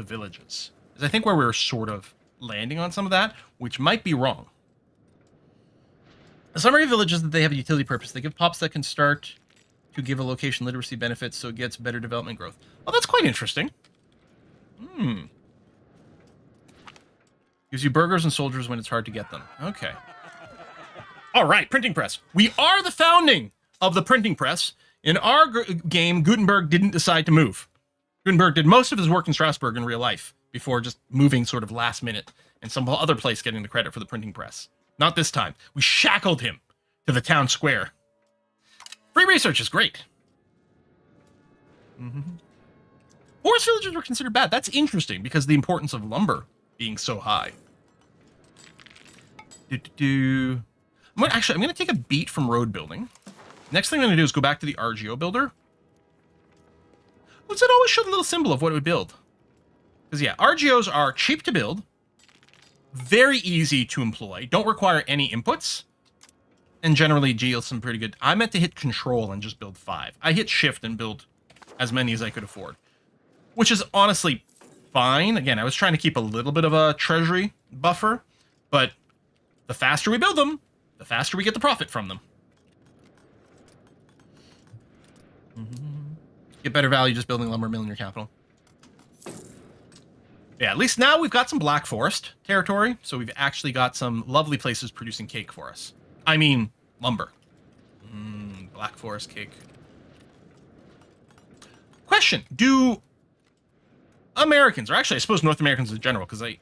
villages. Because I think where we're sort of landing on some of that, which might be wrong. The summary villages that they have a utility purpose. They give pops that can start to give a location literacy benefits, so it gets better development growth. Oh, that's quite interesting. Gives you burgers and soldiers when it's hard to get them. Okay. All right, printing press. We are the founding of the printing press. In our game, Gutenberg didn't decide to move. Gutenberg did most of his work in Strasbourg in real life before just moving sort of last minute and some other place getting the credit for the printing press. Not this time. We shackled him to the town square. Free research is great. Forest villages were considered bad. That's interesting because of the importance of lumber being so high. I'm going to take a beat from road building. Next thing I'm going to do is go back to the RGO builder. Does it always show the little symbol of what it would build? Because, yeah, RGOs are cheap to build, very easy to employ, don't require any inputs, and generally yield some pretty good... I meant to hit Control and just build 5. I hit Shift and build as many as I could afford, which is honestly fine. Again, I was trying to keep a little bit of a treasury buffer, but the faster we build them, the faster we get the profit from them. Get better value just building lumber mill in your capital. Yeah, at least now we've got some Black Forest territory, so we've actually got some lovely places producing cake for us. I mean, lumber. Black Forest cake. Question, do Americans, or actually I suppose North Americans in general, because I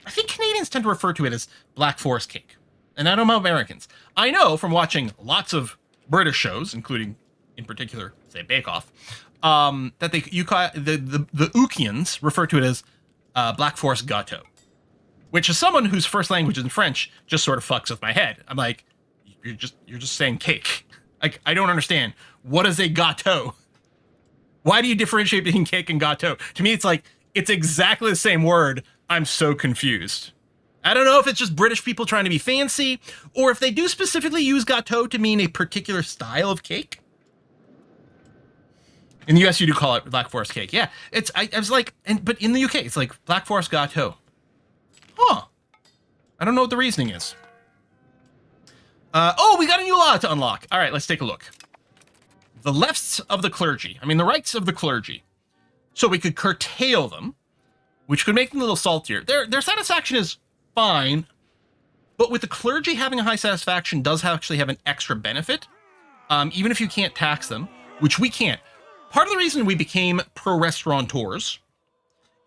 think Canadians tend to refer to it as Black Forest cake. And I don't know Americans. I know from watching lots of British shows, including, in particular, say Bake Off, that the Ukians refer to it as Black Forest gâteau, which is someone whose first language is in French just sort of fucks with my head. I'm like, you're just saying cake. Like, I don't understand. What is a gâteau? Why do you differentiate between cake and gâteau? To me, it's like, it's exactly the same word. I'm so confused. I don't know if it's just British people trying to be fancy, or if they do specifically use gâteau to mean a particular style of cake. In the US, you do call it Black Forest cake. Yeah, I was like, but in the UK, it's like Black Forest gâteau. Huh. I don't know what the reasoning is. Oh, we got a new law to unlock. All right, let's take a look. The lefts of the clergy. I mean, the rights of the clergy. So we could curtail them, which could make them a little saltier. Their satisfaction is fine, but with the clergy having a high satisfaction does actually have an extra benefit, even if you can't tax them, which we can't. Part of the reason we became pro-restaurateurs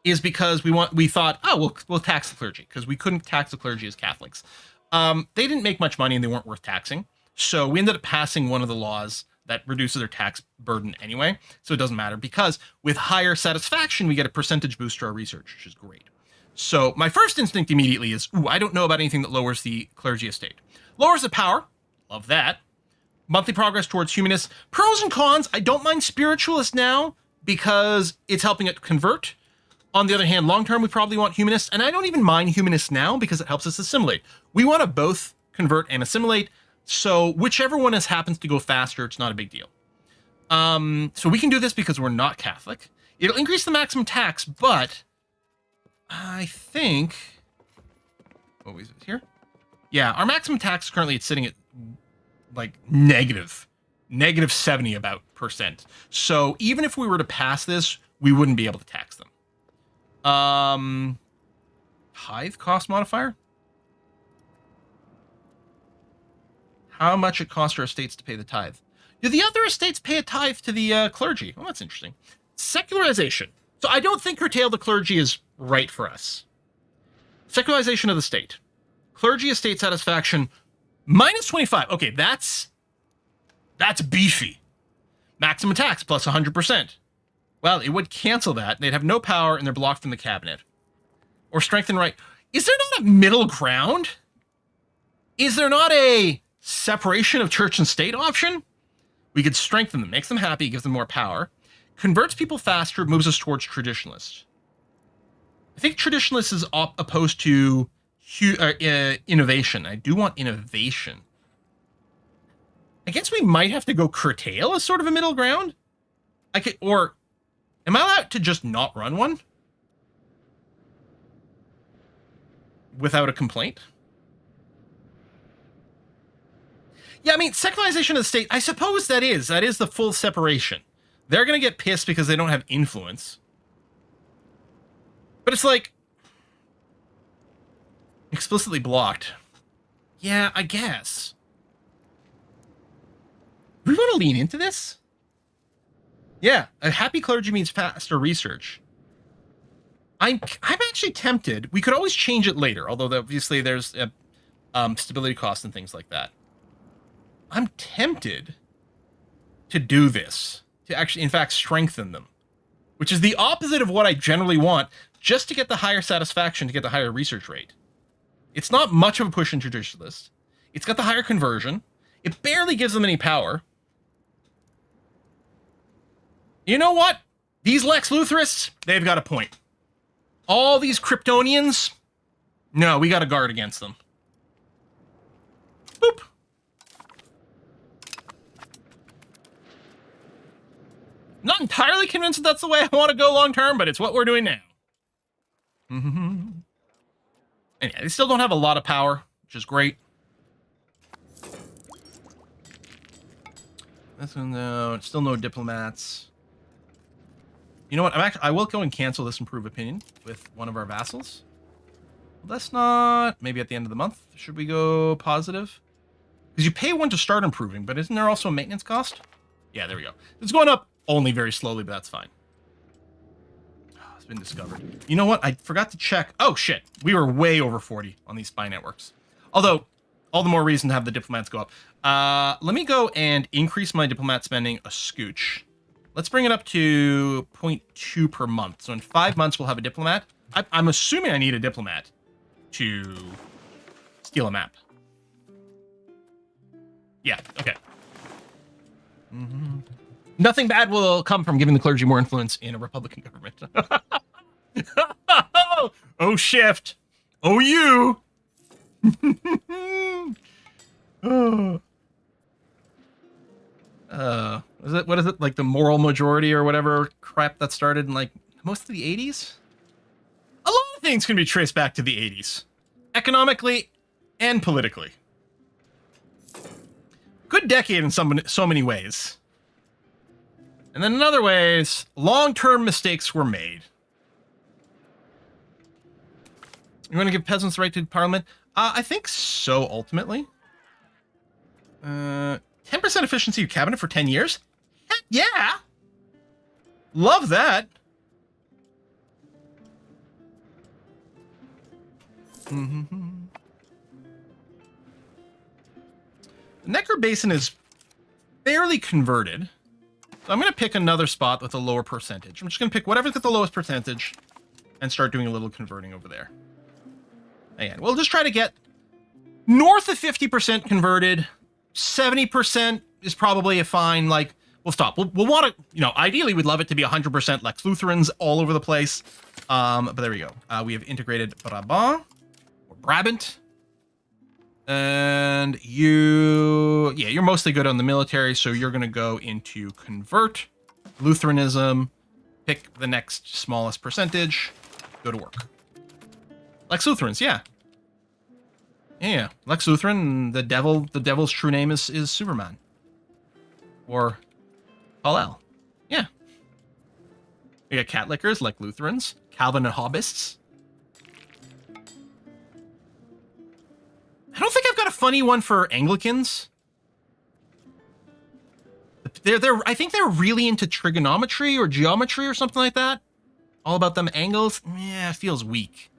is because we thought, oh, we'll tax the clergy, because we couldn't tax the clergy as Catholics. They didn't make much money and they weren't worth taxing. So we ended up passing one of the laws that reduces their tax burden anyway. So it doesn't matter, because with higher satisfaction, we get a percentage boost to our research, which is great. So my first instinct immediately is, I don't know about anything that lowers the clergy estate. Lowers the power. Love that. Monthly progress towards humanists. Pros and cons. I don't mind spiritualist now because it's helping it convert. On the other hand, long term, we probably want humanists. And I don't even mind humanists now because it helps us assimilate. We want to both convert and assimilate. So whichever one happens to go faster, it's not a big deal. So we can do this because we're not Catholic. It'll increase the maximum tax, but I think... What was it here? Yeah, our maximum tax currently it's sitting at like negative 70 about percent. So even if we were to pass this, we wouldn't be able to tax them. Tithe cost modifier? How much it costs our estates to pay the tithe? Do the other estates pay a tithe to the clergy? Well, that's interesting. Secularization. So I don't think curtail the clergy is right for us. Secularization of the state. Clergy estate satisfaction, minus 25. Okay, that's beefy. Maximum tax plus 100%. Well, it would cancel that. They'd have no power and they're blocked from the cabinet. Or strengthen right. Is there not a middle ground? Is there not a separation of church and state option? We could strengthen them, makes them happy, gives them more power, converts people faster, moves us towards traditionalists. I think traditionalists is opposed to innovation. I do want innovation. I guess we might have to go curtail as sort of a middle ground. Or am I allowed to just not run one without a complaint? Yeah, I mean, secularization of the state, I suppose that is the full separation. They're going to get pissed because they don't have influence. But it's like, explicitly blocked. Yeah, I guess. We want to lean into this? Yeah, a happy clergy means faster research. I'm actually tempted. We could always change it later, although obviously there's stability costs and things like that. I'm tempted to do this, to actually, in fact, strengthen them, which is the opposite of what I generally want, just to get the higher satisfaction, to get the higher research rate. It's not much of a push in traditionalists. It's got the higher conversion. It barely gives them any power. You know what? These Lex Lutherists, they've got a point. All these Kryptonians, no, we got to guard against them. Boop. Not entirely convinced that that's the way I want to go long term, but it's what we're doing now. And yeah, they still don't have a lot of power, which is great. This one, though, still no diplomats. You know what? I will go and cancel this improve opinion with one of our vassals. Let's not. Maybe at the end of the month, should we go positive? Because you pay one to start improving, but isn't there also a maintenance cost? Yeah, there we go. It's going up only very slowly, but that's fine. Oh, it's been discovered. You know what? I forgot to check. Oh, shit. We were way over 40 on these spy networks. Although, all the more reason to have the diplomats go up. Let me go and increase my diplomat spending a scooch. Let's bring it up to 0.2 per month. So in 5 months, we'll have a diplomat. I'm assuming I need a diplomat to steal a map. Yeah, okay. Nothing bad will come from giving the clergy more influence in a Republican government. Oh, shift. Oh, you. What is it? Like the moral majority or whatever crap that started in like most of the 80s? A lot of things can be traced back to the 80s. Economically and politically. Good decade in so many ways. And then in other ways, long-term mistakes were made. You want to give peasants the right to parliament? I think so, ultimately. 10% efficiency of cabinet for 10 years? Heck yeah! Love that. The Neckar Basin is fairly converted. So I'm going to pick another spot with a lower percentage. I'm just going to pick whatever's got the lowest percentage and start doing a little converting over there. And we'll just try to get north of 50% converted. 70% is probably a fine, like, we'll stop. We'll want to, you know, ideally we'd love it to be 100% Lex Lutherans all over the place. But there we go. We have integrated Brabant, or Brabant. And you're mostly good on the military, so you're going to go into convert, Lutheranism, pick the next smallest percentage, go to work. Lex Lutherans, yeah. Yeah, Lex Luthor, the devil's true name is Superman. Or Kal-El. Yeah. We got cat lickers like Lutherans, Calvin and Hobbists. I don't think I've got a funny one for Anglicans. I think they're really into trigonometry or geometry or something like that. All about them angles. Yeah, it feels weak.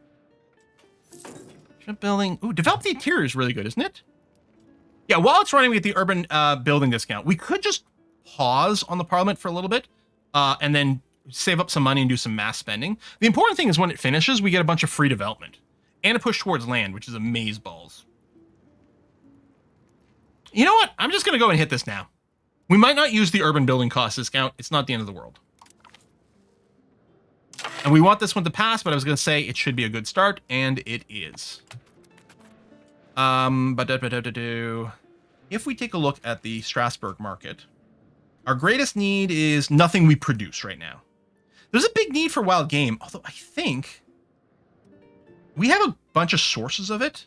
Shipbuilding. Ooh, develop the interior is really good, isn't it? Yeah, while it's running, we get the urban building discount. We could just pause on the Parliament for a little bit and then save up some money and do some mass spending. The important thing is when it finishes, we get a bunch of free development and a push towards land, which is amazeballs. You know what? I'm just going to go and hit this now. We might not use the urban building cost discount. It's not the end of the world. And we want this one to pass, but I was going to say it should be a good start, and it is. If we take a look at the Strasbourg market, our greatest need is nothing we produce right now. There's a big need for wild game, although I think we have a bunch of sources of it.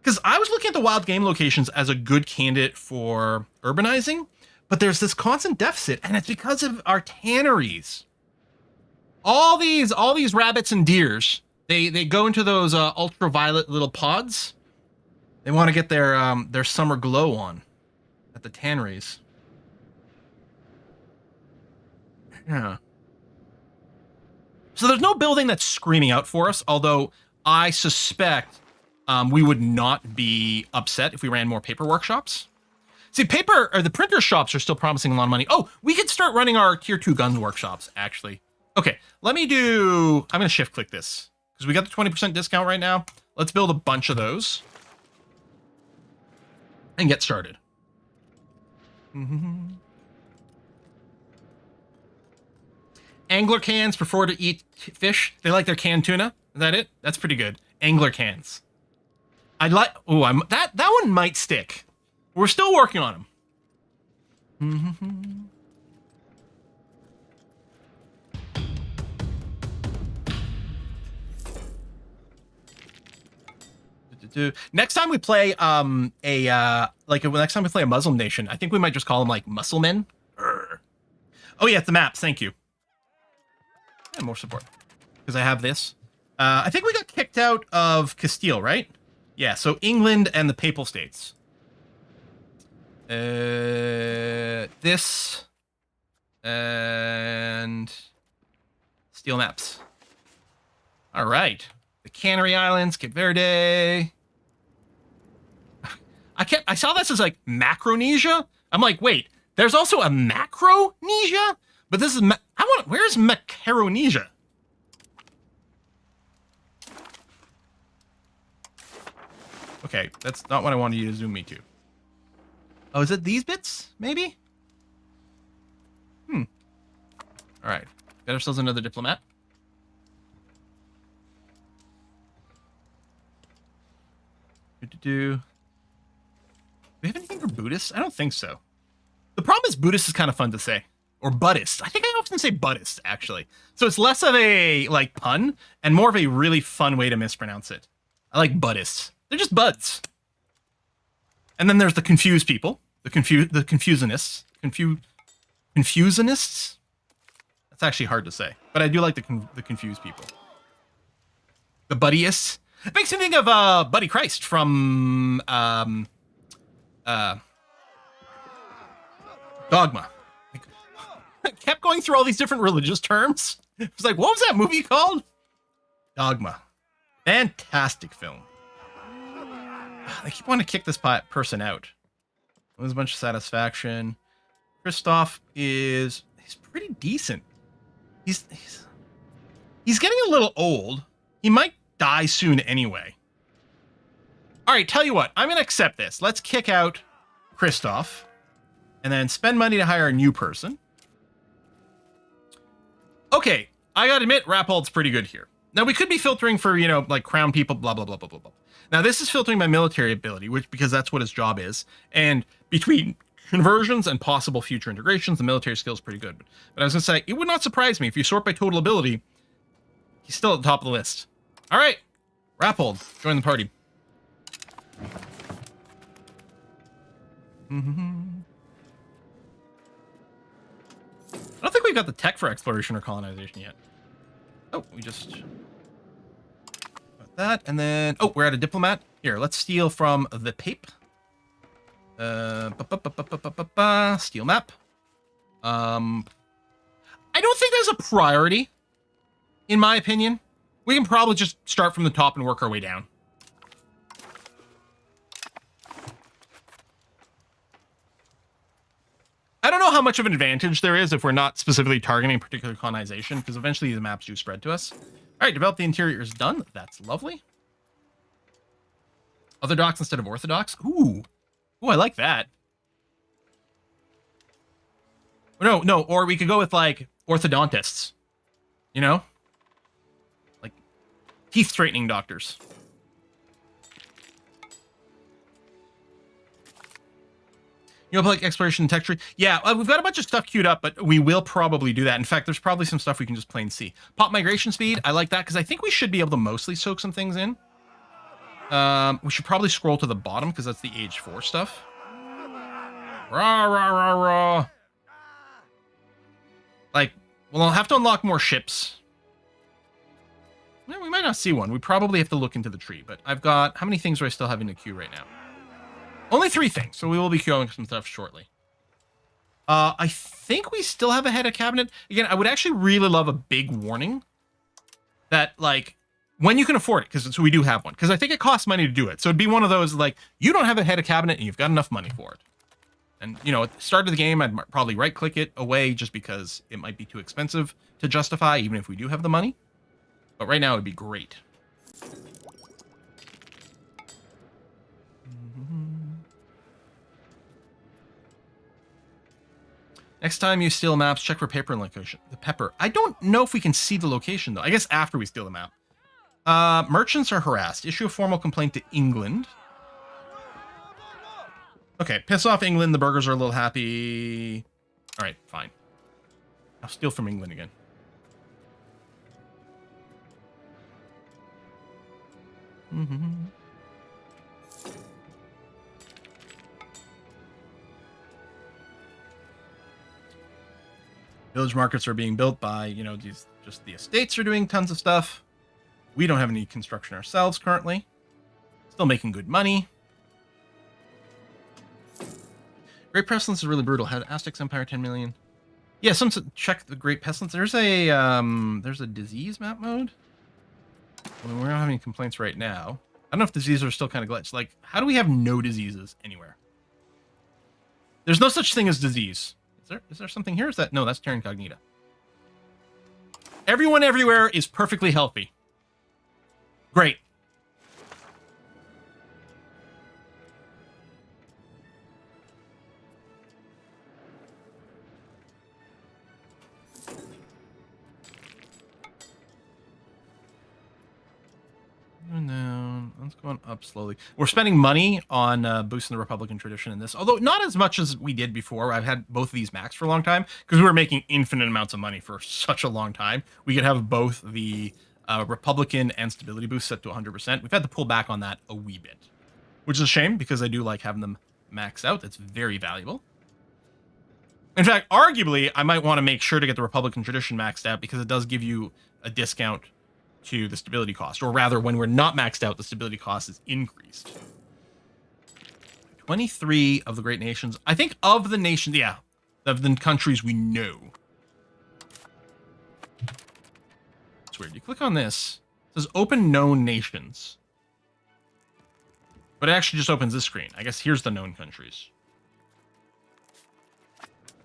Because I was looking at the wild game locations as a good candidate for urbanizing, but there's this constant deficit, and it's because of our tanneries. All these rabbits and deers, they go into those ultraviolet little pods. They want to get their summer glow on at the tanneries. Yeah. So there's no building that's screaming out for us, although I suspect we would not be upset if we ran more paper workshops. See, the printer shops are still promising a lot of money. Oh, we could start running our tier 2 guns workshops, actually. Okay, I'm going to shift click this because we got the 20% discount right now. Let's build a bunch of those and get started. Angler cans prefer to eat fish. They like their canned tuna. Is that it? That's pretty good. Angler cans. That one might stick. We're still working on them. Next time we play next time we play a Muslim nation, I think we might just call them like Musclemen. Oh yeah, it's the maps. Thank you. And more support because I have this. I think we got kicked out of Castile, right? Yeah. So England and the Papal States. This and steel maps. All right, the Canary Islands, Cape Verde. I saw this as like Macronesia. I'm like, wait, there's also a Macronesia, but this is where's Macaronesia? Okay, that's not what I wanted you to zoom me to. Oh, is it these bits? Maybe? All right. Got ourselves another diplomat. Do we have anything for Buddhists? I don't think so. The problem is Buddhist is kind of fun to say. Or Buddhist. I think I often say Buddhist, actually. So it's less of a, like, pun and more of a really fun way to mispronounce it. I like Buddists. They're just buds. And then there's the confused people, the confusionists, confusionists. That's actually hard to say, but I do like the confused people. The buddyists. It makes me think of Buddy Christ from Dogma. I kept going through all these different religious terms. It's like, what was that movie called? Dogma. Fantastic film. I keep wanting to kick this person out. There's a bunch of satisfaction. Christoph he's pretty decent. He's getting a little old. He might die soon anyway. All right, tell you what, I'm gonna accept this. Let's kick out Christoph and then spend money to hire a new person. Okay, I gotta admit, Rappold's pretty good here. Now we could be filtering for, like crown people, blah, blah, blah, blah, blah, blah. Now this is filtering by military ability, because that's what his job is. And between conversions and possible future integrations, the military skill is pretty good. But I was gonna say, it would not surprise me if you sort by total ability, he's still at the top of the list. All right, Rappold, join the party. I don't think we got the tech for exploration or colonization yet. Oh, we just got that, and then we're at a diplomat. Here, let's steal from the Pape. Steal map. I don't think there's a priority, in my opinion. We can probably just start from the top and work our way down. I don't know how much of an advantage there is if we're not specifically targeting a particular colonization, because eventually the maps do spread to us. All right, develop the interior is done. That's lovely. Other docks instead of orthodox. Ooh, I like that. No, or we could go with like orthodontists. You know, like teeth straightening doctors. Like exploration and tech tree. Yeah, we've got a bunch of stuff queued up, but we will probably do that. In fact, there's probably some stuff we can just plain see. Pop migration speed. I like that because I think we should be able to mostly soak some things in. We should probably scroll to the bottom because that's the age 4 stuff. Rah, rah, rah, rah. Like, well, I'll have to unlock more ships. We might not see one. We probably have to look into the tree, but I've got... How many things do I still have in the queue right now? Only 3 things, so we will be queuing some stuff shortly. I think we still have a head of cabinet. Again, I would actually really love a big warning that, like, when you can afford it, because so we do have one. Because I think it costs money to do it. So it'd be one of those, like, you don't have a head of cabinet and you've got enough money for it. And, you know, at the start of the game, I'd probably right-click it away just because it might be too expensive to justify, even if we do have the money. But right now, it'd be great. Next time you steal maps, check for paper and location. The pepper. I don't know if we can see the location, though. I guess after we steal the map. Merchants are harassed. Issue a formal complaint to England. Okay, piss off England. The burgers are a little happy. All right, fine. I'll steal from England again. Village markets are being built by, you know, these just the estates are doing tons of stuff. We don't have any construction ourselves currently. Still making good money. Great Pestilence is really brutal. Had Aztecs Empire 10 million. Yeah, check the Great Pestilence. There's a disease map mode. I mean, we're not having any complaints right now. I don't know if diseases are still kind of glitched. Like, how do we have no diseases anywhere? There's no such thing as disease. Is there something here? Is that... No, that's Terra Incognita. Everyone everywhere is perfectly healthy. Great. Down. Let's go on up slowly. We're spending money on boosting the Republican tradition in this, although not as much as we did before. I've had both of these maxed for a long time because we were making infinite amounts of money for such a long time. We could have both the Republican and stability boost set to 100%. We've had to pull back on that a wee bit, which is a shame because I do like having them maxed out. That's very valuable. In fact, arguably, I might want to make sure to get the Republican tradition maxed out because it does give you a discount to the stability cost, or rather, when we're not maxed out, the stability cost is increased. 23 of the great nations. I think of the nations, yeah, of the countries we know. It's weird. You click on this, it says open known nations. But it actually just opens this screen. I guess here's the known countries.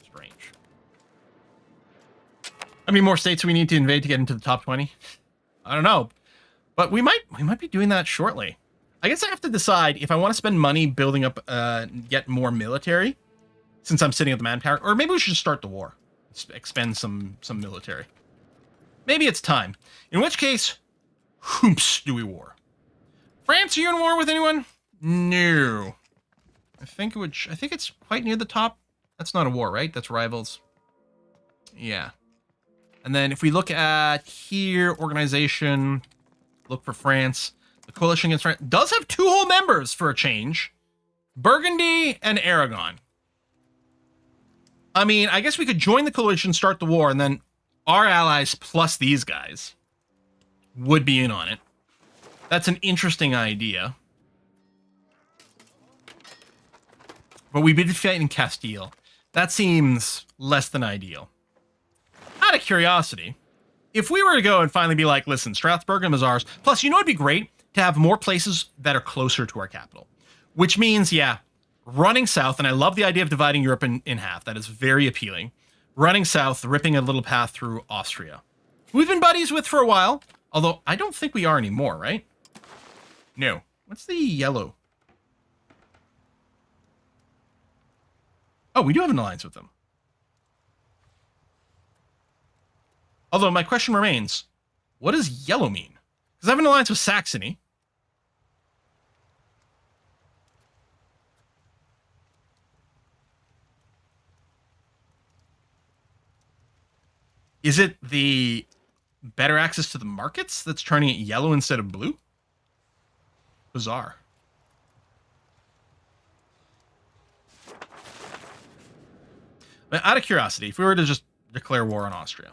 Strange. How many more states do we need to invade to get into the top 20? I don't know, but we might be doing that shortly. I guess I have to decide if I want to spend money building up, get more military, since I'm sitting at the manpower, or maybe we should just start the war, expend some military. Maybe it's time. In which case, whoops, do we war? France, are you in war with anyone? No. I think it's quite near the top. That's not a war, right? That's rivals. Yeah. And then if we look at here, organization, look for France. The coalition against France does have 2 whole members for a change. Burgundy and Aragon. I mean, I guess we could join the coalition, start the war, and then our allies plus these guys would be in on it. That's an interesting idea. But we've been fighting Castile. That seems less than ideal. Out of curiosity, if we were to go and finally be like, listen, Strasbourg is ours, plus, you know, it'd be great to have more places that are closer to our capital. Which means, yeah, running south, and I love the idea of dividing Europe in half. That is very appealing. Running south, ripping a little path through Austria. We've been buddies with for a while, although I don't think we are anymore, right? No. What's the yellow? Oh, we do have an alliance with them. Although my question remains, what does yellow mean? Because I have an alliance with Saxony. Is it the better access to the markets that's turning it yellow instead of blue? Bizarre. But out of curiosity, if we were to just declare war on Austria.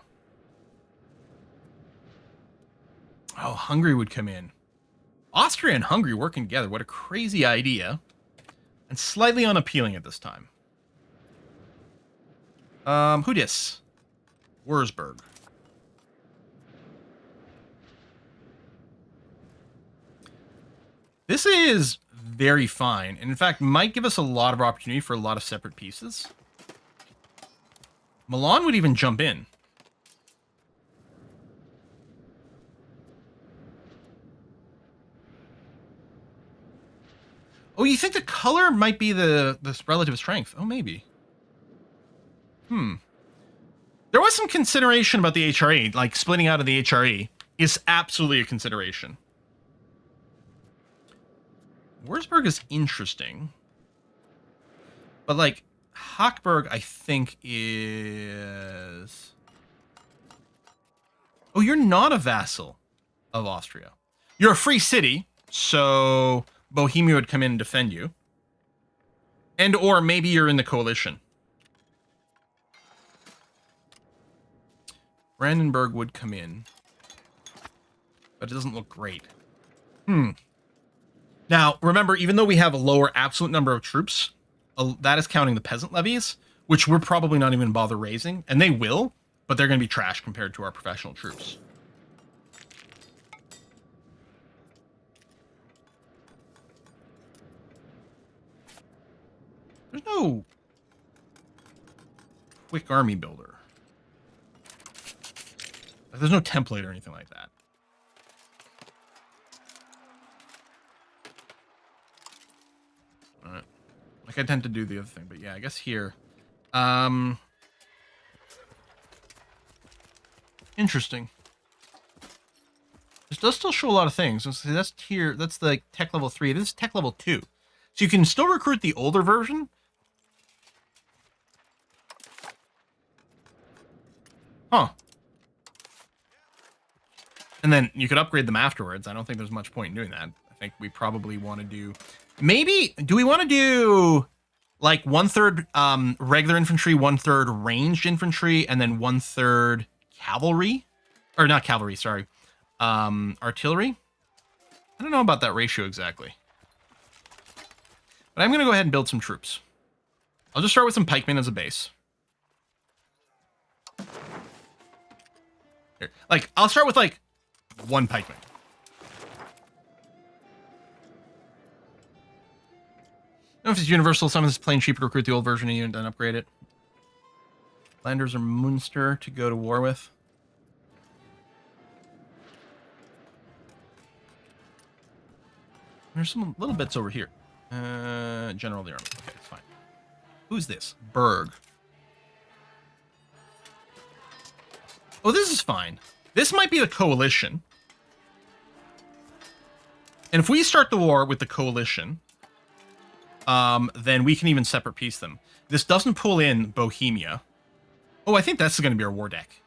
Oh, Hungary would come in. Austria and Hungary working together. What a crazy idea. And slightly unappealing at this time. Who dis? Wurzburg. This is very fine, and in fact might give us a lot of opportunity for a lot of separate pieces. Milan would even jump in. Oh, you think the color might be the relative strength? Oh, maybe. There was some consideration about the HRE, like splitting out of the HRE is absolutely a consideration. Wurzburg is interesting. But like Hochberg, I think is... Oh, you're not a vassal of Austria. You're a free city, so Bohemia would come in and defend you. And or maybe you're in the coalition. Brandenburg would come in. But it doesn't look great. Now, remember, even though we have a lower absolute number of troops, that is counting the peasant levies, which we're probably not even bother raising. And they will, but they're going to be trash compared to our professional troops. There's no quick army builder. There's no template or anything like that. All right. Like I tend to do the other thing, but yeah, I guess here. Interesting. This does still show a lot of things. So that's tier. That's the tech level 3. This is tech level 2. So you can still recruit the older version. Huh. And then you could upgrade them afterwards. I don't think there's much point in doing that. I think we probably want to do... Maybe... Do we want to do... Like 1/3 regular infantry, 1/3 ranged infantry, and then 1/3 cavalry? Or not cavalry, sorry. Artillery? I don't know about that ratio exactly. But I'm going to go ahead and build some troops. I'll just start with some pikemen as a base. Here. Like, I'll start with, like, 1 pikeman. I don't know if it's Universal. Some of this is plain cheaper to recruit the old version and then upgrade it. Landers or Munster to go to war with. There's some little bits over here. General of the army. Okay, it's fine. Who's this? Berg. Oh, this is fine. This might be the coalition. And if we start the war with the coalition, then we can even separate piece them. This doesn't pull in Bohemia. Oh, I think that's going to be our war deck.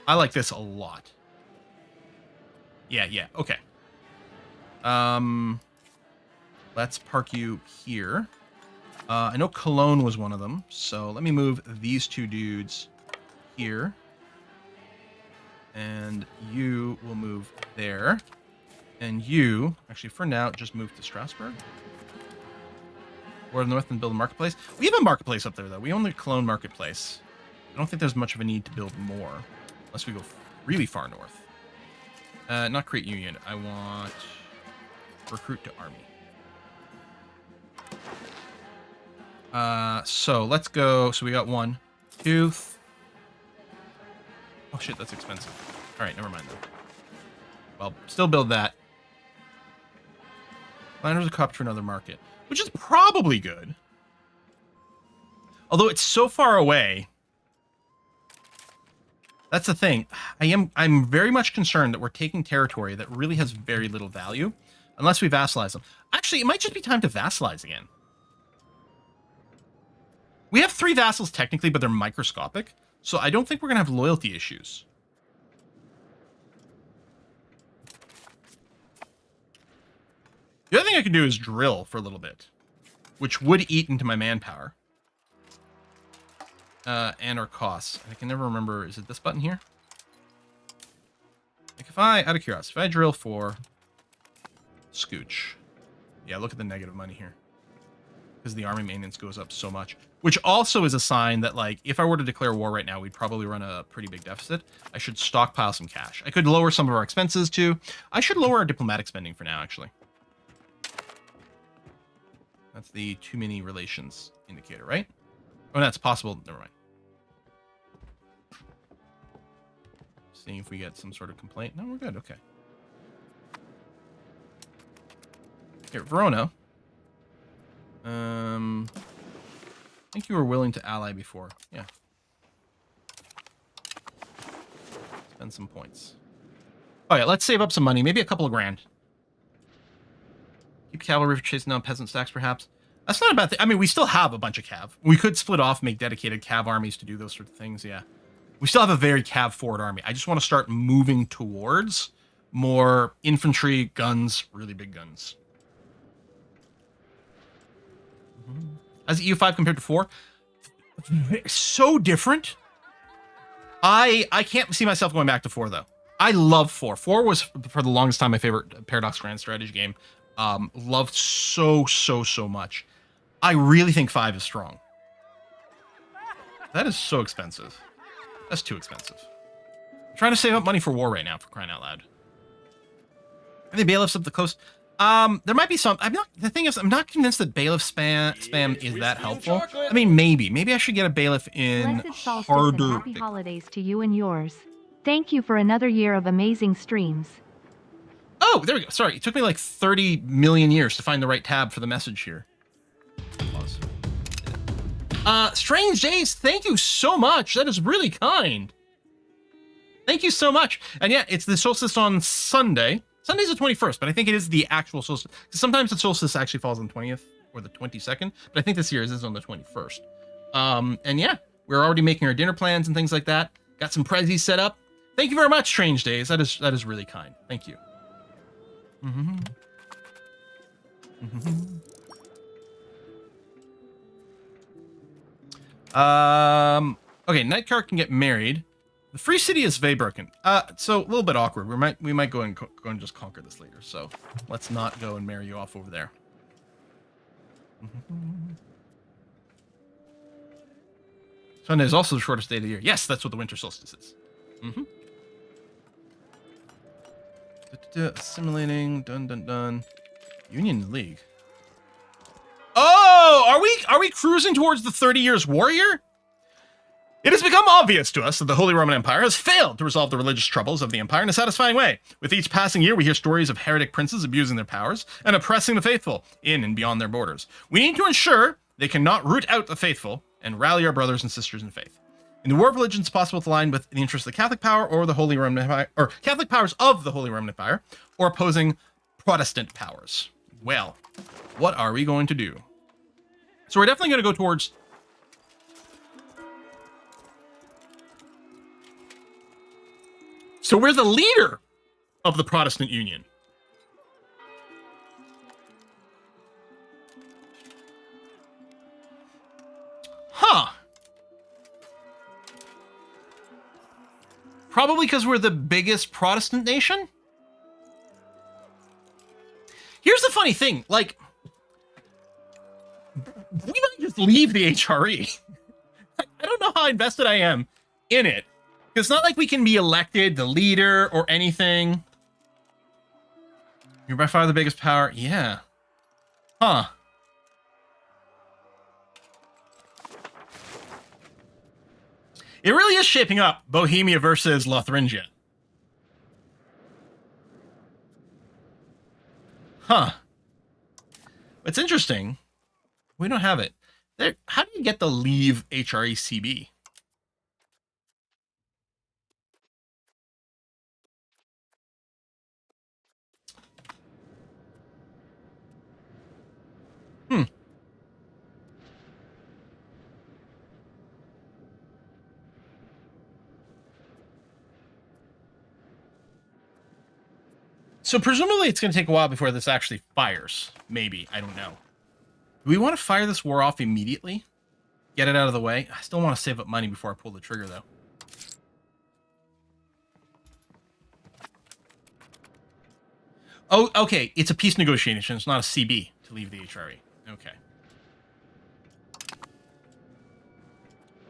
I like this a lot. Yeah, okay. Let's park you here. I know Cologne was one of them, so let me move these two dudes here. And you will move there. And you, actually for now, just move to Strasbourg. Or north and build a marketplace. We have a marketplace up there, though. We own the Cologne marketplace. I don't think there's much of a need to build more. Unless we go really far north. Not create union. I want recruit to army. So let's go. So we got 1, 2. Oh shit, that's expensive. All right, never mind though. Well, still build that. Miners a cop to another market, which is probably good. Although it's so far away. That's the thing. I'm very much concerned that we're taking territory that really has very little value, unless we vassalize them. Actually, it might just be time to vassalize again. We have 3 vassals technically, but they're microscopic, so I don't think we're gonna have loyalty issues. The other thing I can do is drill for a little bit, which would eat into my manpower. And our costs. I can never remember, is it this button here? Like if I, out of curiosity, if I drill for Scooch. Yeah, look at the negative money here. Because the army maintenance goes up so much. Which also is a sign that, like, if I were to declare war right now, we'd probably run a pretty big deficit. I should stockpile some cash. I could lower some of our expenses, too. I should lower our diplomatic spending for now, actually. That's the too many relations indicator, right? Oh, that's possible. Never mind. Seeing if we get some sort of complaint. No, we're good. Okay. Here, Verona. I think you were willing to ally before. Yeah. Spend some points. Oh yeah, let's save up some money. Maybe a couple of grand. Keep cavalry for chasing down peasant stacks, perhaps. That's not a bad thing. I mean, we still have a bunch of cav. We could split off, make dedicated cav armies to do those sort of things, yeah. We still have a very cav-forward army. I just want to start moving towards more infantry, guns, really big guns. As EU5 compared to 4, so different. I can't see myself going back to 4, though. I love 4. 4 was, for the longest time, my favorite Paradox Grand Strategy game. Loved so much. I really think 5 is strong. That is so expensive. That's too expensive. I'm trying to save up money for war right now, for crying out loud. Are they bailiffs up the coast? There might be some. The thing is, I'm not convinced that bailiff spam is that helpful. I mean, maybe I should get a bailiff in harder. Happy holidays to you and yours. Thank you for another year of amazing streams. Oh, there we go. Sorry, it took me like 30 million years to find the right tab for the message here. Pause. Strange Days, thank you so much. That is really kind. Thank you so much. And yeah, it's the solstice on Sunday. Sunday's the 21st, but I think it is the actual solstice. Sometimes the solstice actually falls on the 20th or the 22nd, but I think this year is on the 21st. And yeah, we're already making our dinner plans and things like that. Got some prezzies set up. Thank you very much, Strange Days. That is really kind. Thank you. Okay, Nightcar can get married. The free city is Zweibrücken. So a little bit awkward. We might go and just conquer this later. So let's not go and marry you off over there. Sunday is also the shortest day of the year. Yes, that's what the winter solstice is. Assimilating. Done. Union League. Oh, are we cruising towards the 30 Years' War here? It has become obvious to us that the Holy Roman Empire has failed to resolve the religious troubles of the empire in a satisfying way. With each passing year, we hear stories of heretic princes abusing their powers and oppressing the faithful in and beyond their borders. We need to ensure they cannot root out the faithful and rally our brothers and sisters in faith. In the war of religion, it's possible to align with the interests of the Catholic power or the Holy Roman Empire, or Catholic powers of the Holy Roman Empire, or opposing Protestant powers. Well, what are we going to do? So we're definitely going to go towards... So we're the leader of the Protestant Union. Huh. Probably because we're the biggest Protestant nation? Here's the funny thing, like, we might just leave the HRE. I don't know how invested I am in it. It's not like we can be elected the leader or anything. You're by far the biggest power. Yeah. Huh. It really is shaping up Bohemia versus Lotharingia. Huh. It's interesting. We don't have it. There, how do you get the leave HRECB? So presumably it's going to take a while before this actually fires. Maybe. I don't know. Do we want to fire this war off immediately? Get it out of the way? I still want to save up money before I pull the trigger, though. Oh, okay. It's a peace negotiation. It's not a CB to leave the HRE. Okay.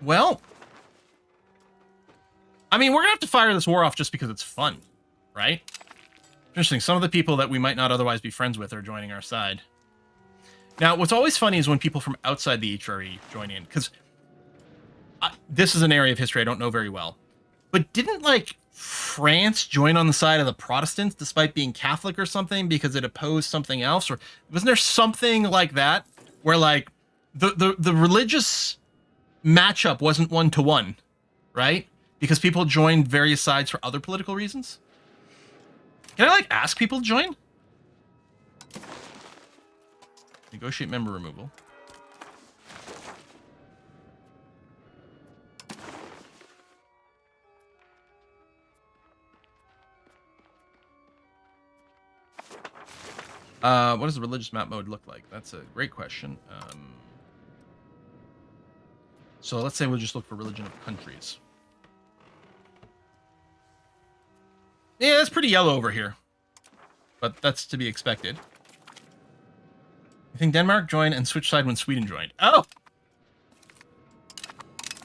Well, I mean, we're going to have to fire this war off just because it's fun, right? Interesting. Some of the people that we might not otherwise be friends with are joining our side. Now, what's always funny is when people from outside the HRE join in, because this is an area of history I don't know very well. But didn't, like, France join on the side of the Protestants despite being Catholic or something because it opposed something else? Or wasn't there something like that where, like, the religious matchup wasn't one-to-one, right? Because people joined various sides for other political reasons? Can I, like, ask people to join? Negotiate member removal. What does the religious map mode look like? That's a great question. So let's say we'll just look for religion of countries. Yeah, it's pretty yellow over here. But that's to be expected. I think Denmark joined and switched side when Sweden joined. Oh!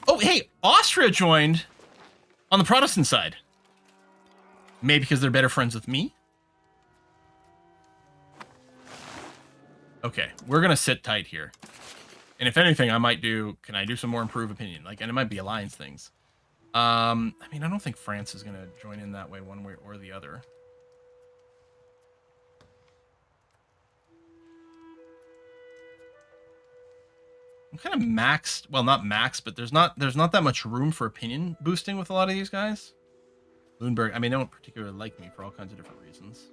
Oh, hey! Austria joined on the Protestant side. Maybe because they're better friends with me? Okay, we're going to sit tight here. And if anything, I might do... Can I do some more improve opinion? Like, and it might be alliance things. I mean, I don't think France is going to join in that way one way or the other. I'm kind of maxed. Well, not maxed, but there's not that much room for opinion boosting with a lot of these guys. Lundberg, I mean, they don't particularly like me for all kinds of different reasons.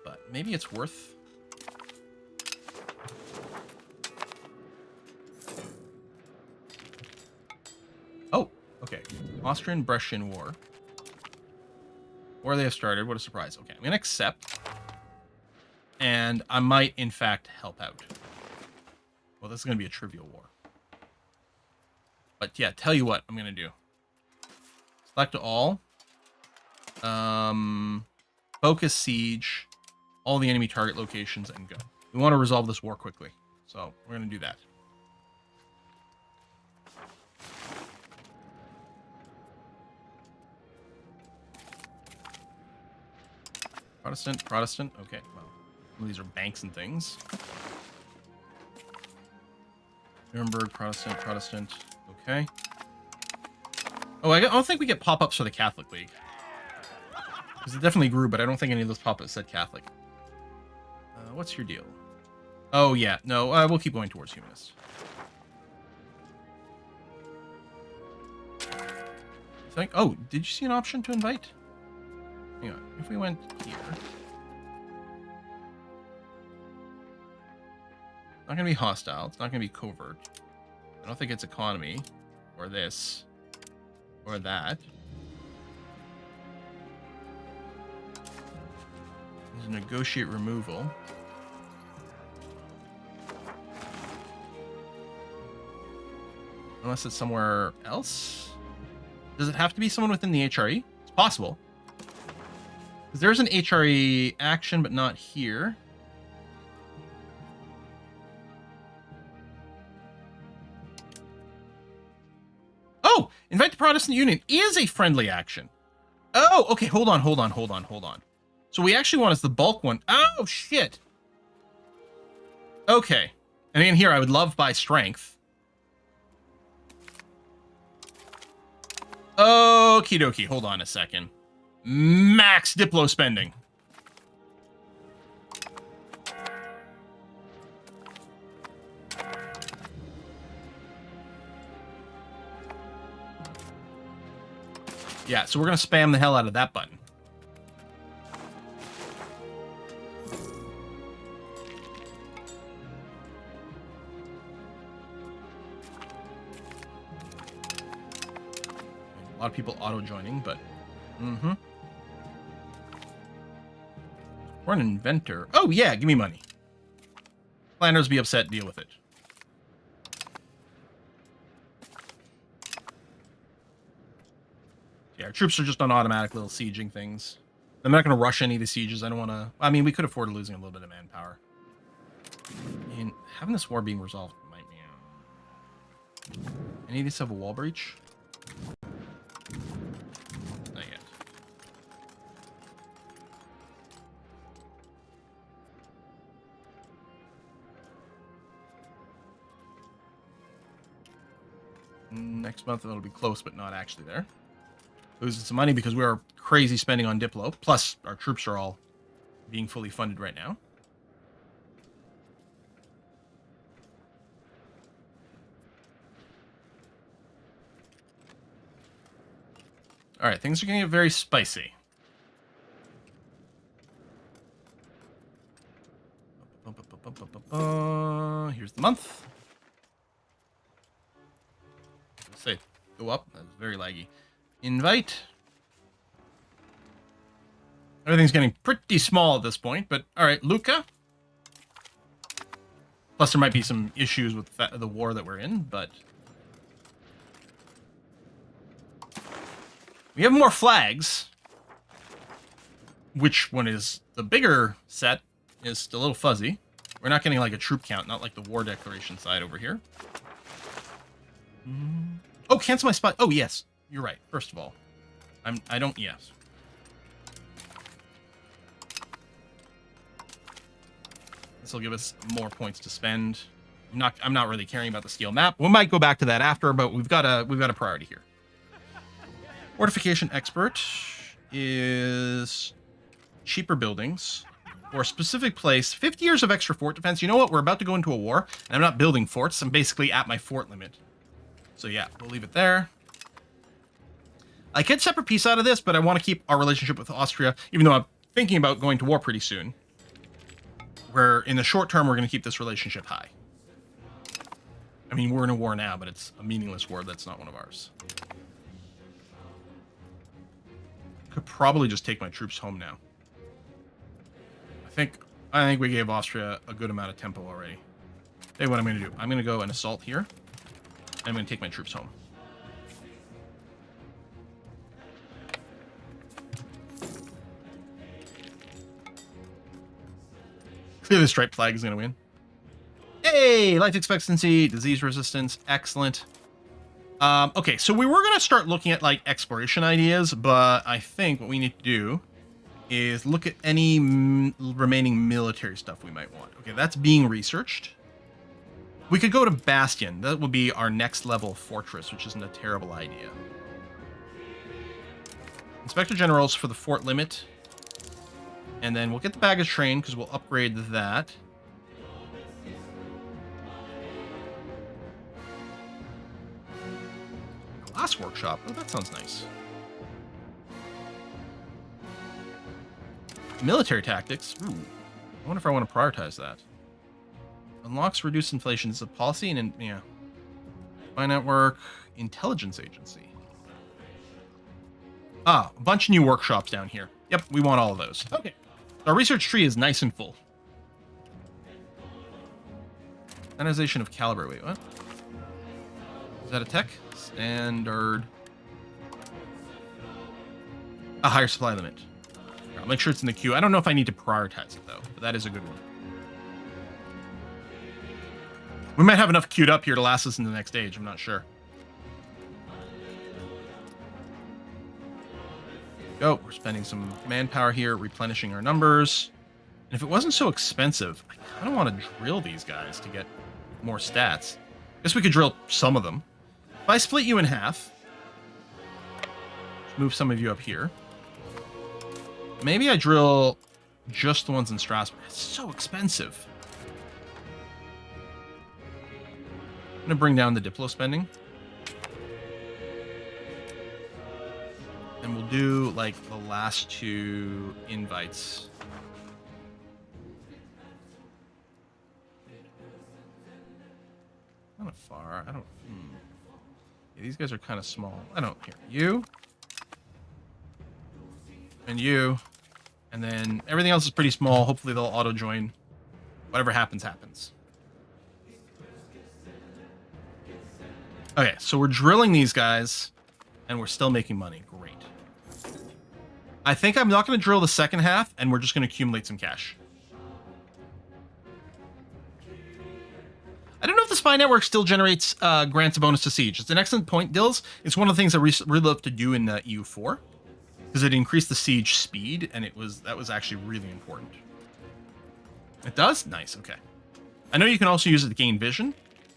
But maybe it's worth... Oh, okay. Austrian-Brescian War. Or they have started. What a surprise. Okay, I'm going to accept. And I might, in fact, help out. Well, this is going to be a trivial war. But yeah, tell you what I'm going to do. Select all. Focus siege. All the enemy target locations and go. We want to resolve this war quickly. So we're going to do that. Protestant, Protestant. Okay, well, these are banks and things. Nuremberg, Protestant, Protestant. Okay. Oh, I don't think we get pop-ups for the Catholic League. Because it definitely grew, but I don't think any of those pop-ups said Catholic. What's your deal? Oh, yeah. No, we'll keep going towards humanist. Oh, did you see an option to invite? Hang on. If we went here... It's not going to be hostile. It's not going to be covert. I don't think it's economy. Or this. Or that. There's a negotiate removal. Unless it's somewhere else. Does it have to be someone within the HRE? It's possible. Because there's an HRE action, but not here. Oh, invite the Protestant Union is a friendly action. Oh, okay. Hold on. So we actually want is the bulk one. Oh, shit. Okay. And in here, I would love by strength. Okie dokie. Hold on a second. Max Diplo spending. Yeah, so we're going to spam the hell out of that button. A lot of people auto-joining, but... Mm-hmm. We're an inventor. Oh, yeah, give me money. Planners be upset, deal with it. Yeah, our troops are just on automatic little sieging things. I'm not going to rush any of the sieges. I don't want to... I mean, we could afford losing a little bit of manpower. And having this war being resolved might be... Any of these have a wall breach? Not yet. Next month it'll be close, but not actually there. Losing some money because we are crazy spending on Diplo. Plus, our troops are all being fully funded right now. All right, things are going to get very spicy. Here's the month. Let's say go up. That's very laggy. Invite. Everything's getting pretty small at this point, but all right, Luca. Plus, there might be some issues with the war that we're in, but we have more flags. Which one is the bigger set is a little fuzzy. We're not getting like a troop count, not like the war declaration side over here. Oh, cancel my spot. Oh, yes. You're right. First of all, yes. This will give us more points to spend. I'm not really caring about the steel map. We might go back to that after, but we've got a priority here. Fortification expert is cheaper buildings or a specific place. 50 years of extra fort defense. You know what? We're about to go into a war, and I'm not building forts. I'm basically at my fort limit. So yeah, we'll leave it there. I get separate peace out of this, but I want to keep our relationship with Austria, even though I'm thinking about going to war pretty soon. Where in the short term, we're going to keep this relationship high. I mean, we're in a war now, but it's a meaningless war. That's not one of ours. Could probably just take my troops home now. I think we gave Austria a good amount of tempo already. Hey, what I'm going to do? I'm going to go and assault here. And I'm going to take my troops home. Clearly, the striped flag is going to win. Hey, life expectancy, disease resistance, excellent. Okay, so we were going to start looking at like exploration ideas, but I think what we need to do is look at any remaining military stuff we might want. Okay, that's being researched. We could go to Bastion. That would be our next level fortress, which isn't a terrible idea. Inspector Generals for the fort limit. And then we'll get the baggage train because we'll upgrade that. Glass workshop. Oh, that sounds nice. Military tactics. Ooh. I wonder if I want to prioritize that. Unlocks reduced inflation. It's a policy and yeah. Spy network. Intelligence agency. Ah, a bunch of new workshops down here. Yep, we want all of those. Okay. Our research tree is nice and full. Organization of caliber. Wait, what? Is that a tech? Standard. A higher supply limit. I'll make sure it's in the queue. I don't know if I need to prioritize it, though, but that is a good one. We might have enough queued up here to last us in the next stage. I'm not sure. Go. We're spending some manpower here, replenishing our numbers. And if it wasn't so expensive, I kind of want to drill these guys to get more stats. Guess we could drill some of them. If I split you in half, move some of you up here. Maybe I drill just the ones in Strasbourg. It's so expensive. I'm going to bring down the Diplo spending. And we'll do, like, the last 2 invites. Kind of far. I don't... Yeah, these guys are kind of small. I don't care. You. And you. And then everything else is pretty small. Hopefully they'll auto-join. Whatever happens, happens. Okay, so we're drilling these guys, and we're still making money. Great. I think I'm not going to drill the second half, and we're just going to accumulate some cash. I don't know if the Spy Network still generates grants a bonus to Siege. It's an excellent point, Dills. It's one of the things I really love to do in EU4. Because it increased the siege speed, and that was actually really important. It does? Nice, okay. I know you can also use it to gain vision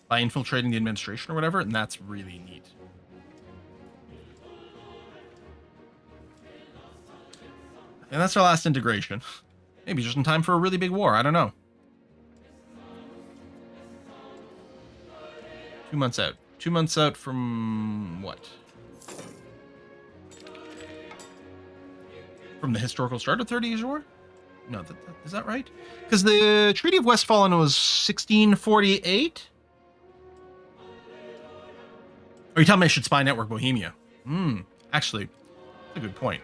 by infiltrating the administration or whatever, and that's really neat. And that's our last integration. Maybe just in time for a really big war, I don't know. 2 months out. 2 months out from what? From the historical start of 30 Years' War? No, is that right? Because the Treaty of Westphalen was 1648? Are you telling me I should spy network Bohemia? Actually, that's a good point.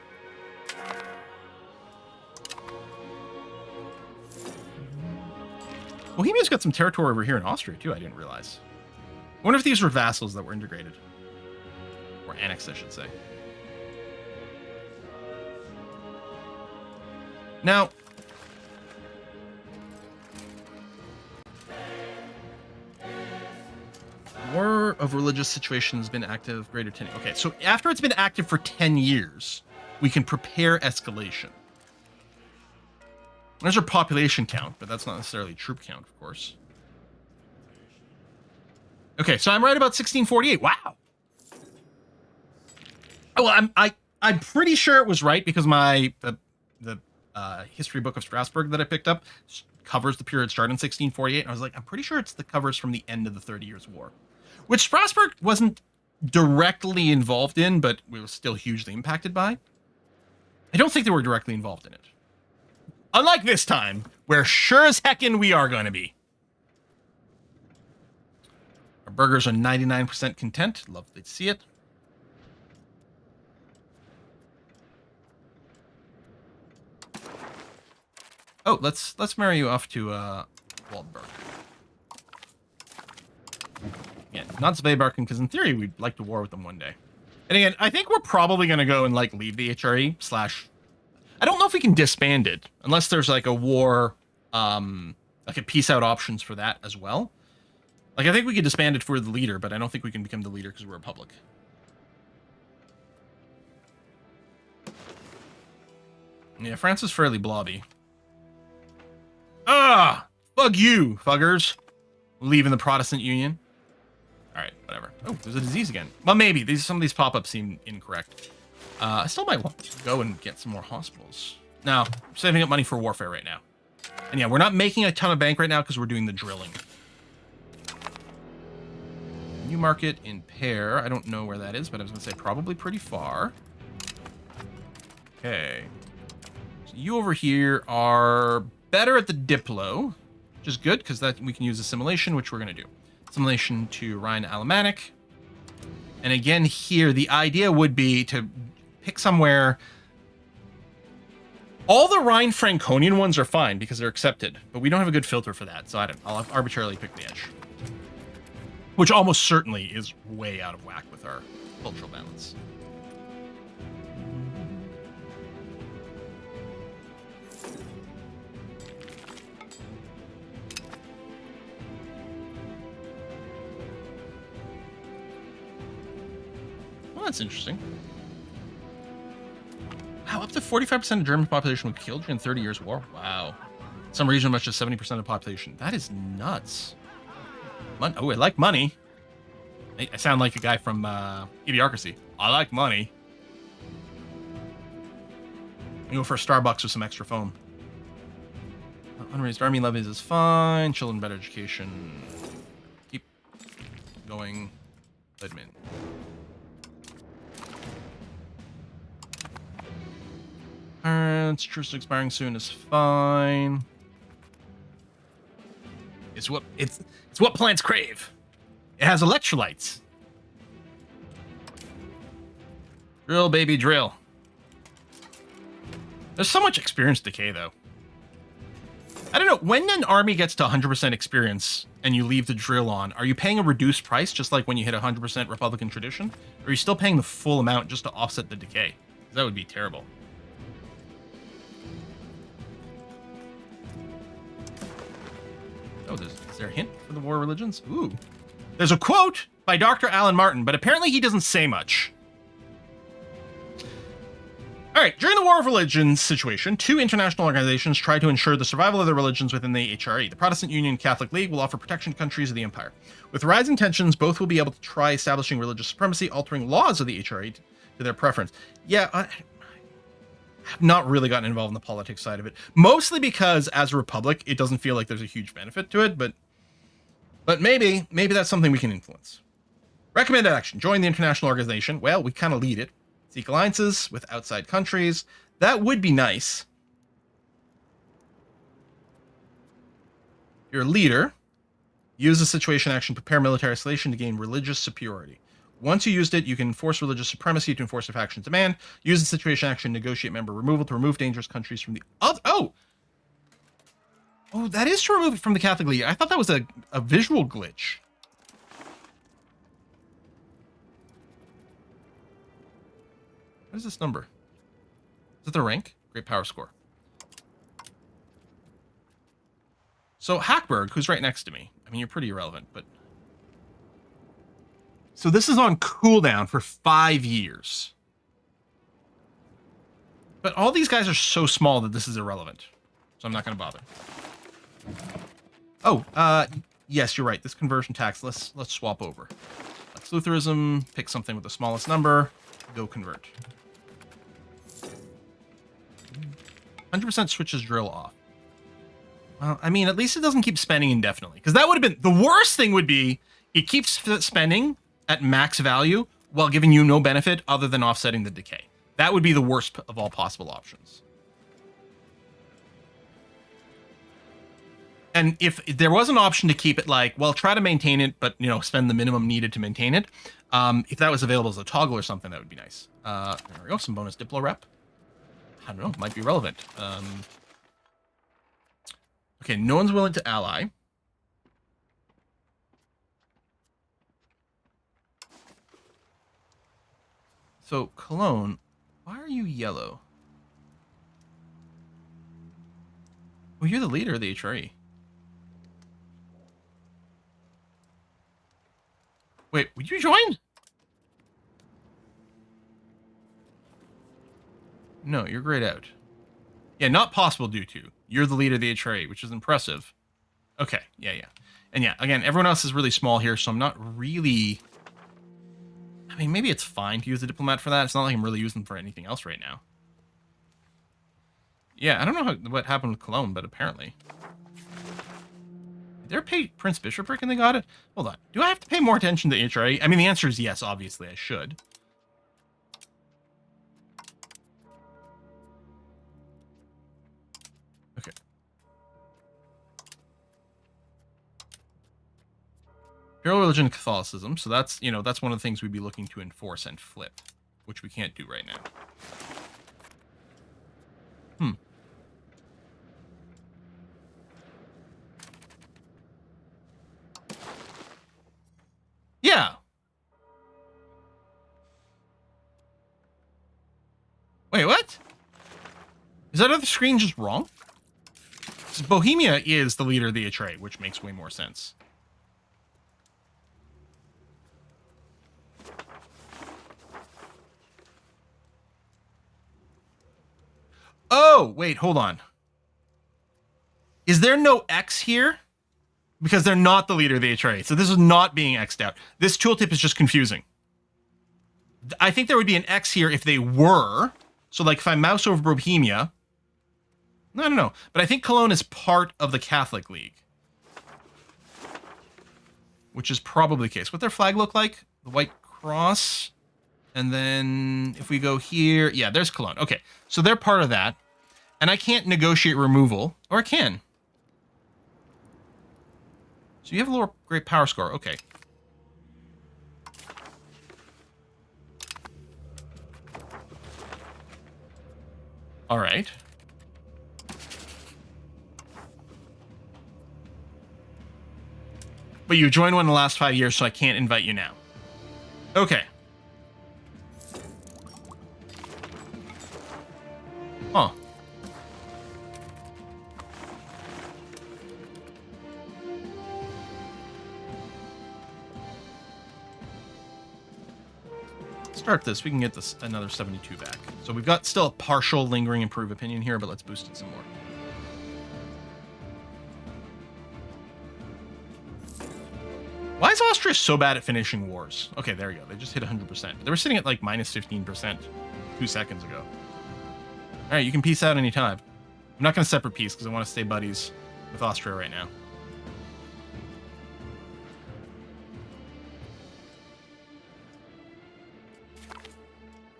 Bohemia's got some territory over here in Austria, too, I didn't realize. I wonder if these were vassals that were integrated. Or annexed, I should say. Now, War of Religious Situation has been active greater 10. Okay, so after it's been active for 10 years, we can prepare escalation. There's our population count, but that's not necessarily troop count, of course. Okay, so I'm right about 1648. Wow. Oh, well, I'm pretty sure it was right because the history book of Strasbourg that I picked up covers the period starting in 1648. And I was like, I'm pretty sure it's the covers from the end of the 30 Years' War, which Strasbourg wasn't directly involved in, but we were still hugely impacted by. I don't think they were directly involved in it. Unlike this time, where sure as heckin' we are going to be. Our burgers are 99% content. Lovely to see it. Oh, let's marry you off to Waldberg. Yeah, not Zweibarken, because in theory we'd like to war with them one day. And again, I think we're probably going to go and like leave the HRE / I don't know if we can disband it unless there's like a war, like a peace out options for that as well. Like I think we could disband it for the leader, but I don't think we can become the leader because we're a republic. Yeah, France is fairly blobby. Ah, fuck you, fuggers. Leaving the Protestant Union. All right, whatever. Oh, there's a disease again. Well, maybe some of these pop-ups seem incorrect. I still might want to go and get some more hospitals. Now, I'm saving up money for warfare right now. And yeah, we're not making a ton of bank right now because we're doing the drilling. New market in Pear. I don't know where that is, but I was going to say probably pretty far. Okay. So you over here are better at the Diplo, which is good because that we can use assimilation, which we're going to do. Assimilation to Rhine-Alemannic. And again, here, the idea would be to pick somewhere. All the Rhine-Franconian ones are fine because they're accepted, but we don't have a good filter for that, so I'll arbitrarily pick the edge. which almost certainly is way out of whack with our cultural balance. Well, that's interesting. Wow, up to 45% of German population was killed during 30 years war. Wow. Some region, much as 70% of the population. That is nuts. Oh, I like money. I sound like a guy from Idiocracy. I like money. I go for a Starbucks with some extra foam. Unraised army levies is fine. Children better education. Keep going. Admin. Truce expiring soon is fine. It's what plants crave. It has electrolytes. Drill, baby, drill. There's so much experience decay, though. I don't know. When an army gets to 100% experience and you leave the drill on, are you paying a reduced price, just like when you hit 100% Republican tradition? Or are you still paying the full amount just to offset the decay? That would be terrible. Oh, is there a hint for the war religions? Ooh. There's a quote by Dr. Alan Martin, but apparently he doesn't say much. All right, during the War of Religions situation, two international organizations tried to ensure the survival of the religions within the HRE. The Protestant Union and Catholic League will offer protection to countries of the empire. With rising tensions, both will be able to try establishing religious supremacy, altering laws of the HRE to their preference. Yeah, I have not really gotten involved in the politics side of it. Mostly because, as a republic, it doesn't feel like there's a huge benefit to it, but maybe that's something we can influence. Recommended action. Join the international organization. Well, we kind of lead it. Seek alliances with outside countries. That would be nice. You're a leader. Use the situation action, prepare military isolation to gain religious superiority. Once you used it, you can enforce religious supremacy to enforce a faction's demand. Use the situation action, negotiate member removal to remove dangerous countries from the other. Oh, that is to remove it from the Catholic League. I thought that was a visual glitch. What is this number? Is it the rank? Great power score. So Hackberg, who's right next to me. I mean, you're pretty irrelevant, but... So this is on cooldown for 5 years. But all these guys are so small that this is irrelevant. So I'm not going to bother. Oh, yes, you're right. This conversion tax, let's swap over. Lex Lutheranism, pick something with the smallest number, go convert. 100% switches drill off. Well, I mean, at least it doesn't keep spending indefinitely. Because that would have been... The worst thing would be it keeps spending at max value while giving you no benefit other than offsetting the decay. That would be the worst of all possible options. And if there was an option to keep it like, well, try to maintain it, but, spend the minimum needed to maintain it. If that was available as a toggle or something, that would be nice. There we go. Some bonus Diplo rep. I don't know. Might be relevant. Okay, no one's willing to ally. So, Cologne, why are you yellow? Well, you're the leader of the HRE. Wait, would you join? No, you're grayed out. Yeah, not possible due to. You're the leader of the HRE, which is impressive. Okay, yeah. And yeah, again, everyone else is really small here, so I'm not really... I mean, maybe it's fine to use a diplomat for that. It's not like I'm really using them for anything else right now. Yeah, I don't know what happened with Cologne, but apparently. Did they pay Prince Bishopric and they got it? Hold on. Do I have to pay more attention to the HRE? I mean, the answer is yes, obviously I should. Okay. Imperial religion and Catholicism. So that's, that's one of the things we'd be looking to enforce and flip, which we can't do right now. Is that other screen just wrong? 'Cause Bohemia is the leader of the HRA, which makes way more sense. Oh, wait, hold on. Is there no X here? Because they're not the leader of the HRA. So this is not being X'd out. This tooltip is just confusing. I think there would be an X here if they were. So like if I mouse over Bohemia. No. But I think Cologne is part of the Catholic League. Which is probably the case. What their flag look like? The white cross. And then if we go here, yeah, there's Cologne. Okay, so they're part of that. And I can't negotiate removal, or I can. So you have a lower great power score. Okay. All right. But you joined one in the last 5 years, so I can't invite you now. Okay. Huh. Start this. We can get this another 72 back. So we've got still a partial lingering improve opinion here, but let's boost it some more. Why is Austria so bad at finishing wars? Okay, there you go. They just hit 100%. They were sitting at like minus 15% 2 seconds ago. All right, you can peace out anytime. I'm not going to separate peace because I want to stay buddies with Austria right now.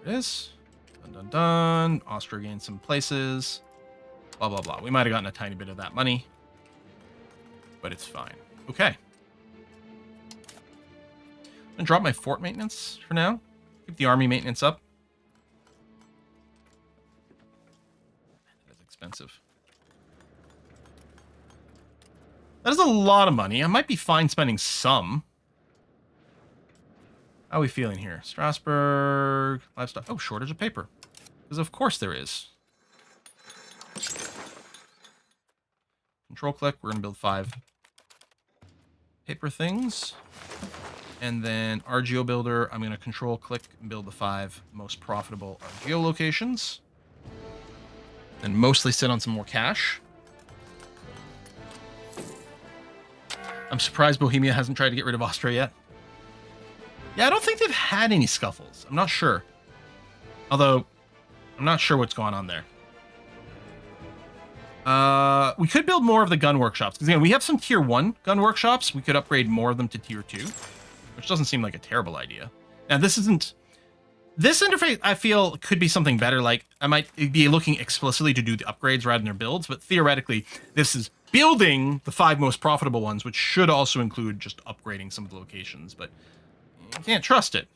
There it is. Dun, dun, dun. Austria gained some places. Blah, blah, blah. We might have gotten a tiny bit of that money, but it's fine. Okay. I'm going to drop my fort maintenance for now. Keep the army maintenance up. That's expensive. That is a lot of money. I might be fine spending some. How are we feeling here? Strasbourg, livestock. Oh, shortage of paper. Because of course there is. Control click. We're going to build 5 paper things. And then our geo builder, I'm going to control click and build the 5 most profitable geo locations. And mostly sit on some more cash. I'm surprised Bohemia hasn't tried to get rid of Austria yet. Yeah, I don't think they've had any scuffles. I'm not sure. Although, I'm not sure what's going on there. We could build more of the gun workshops. Because again, we have some tier 1 gun workshops. We could upgrade more of them to tier 2. Which doesn't seem like a terrible idea. Now, this isn't... This interface, I feel, could be something better. Like, I might be looking explicitly to do the upgrades rather than their builds. But theoretically, this is building the 5 most profitable ones, which should also include just upgrading some of the locations. But you can't trust it.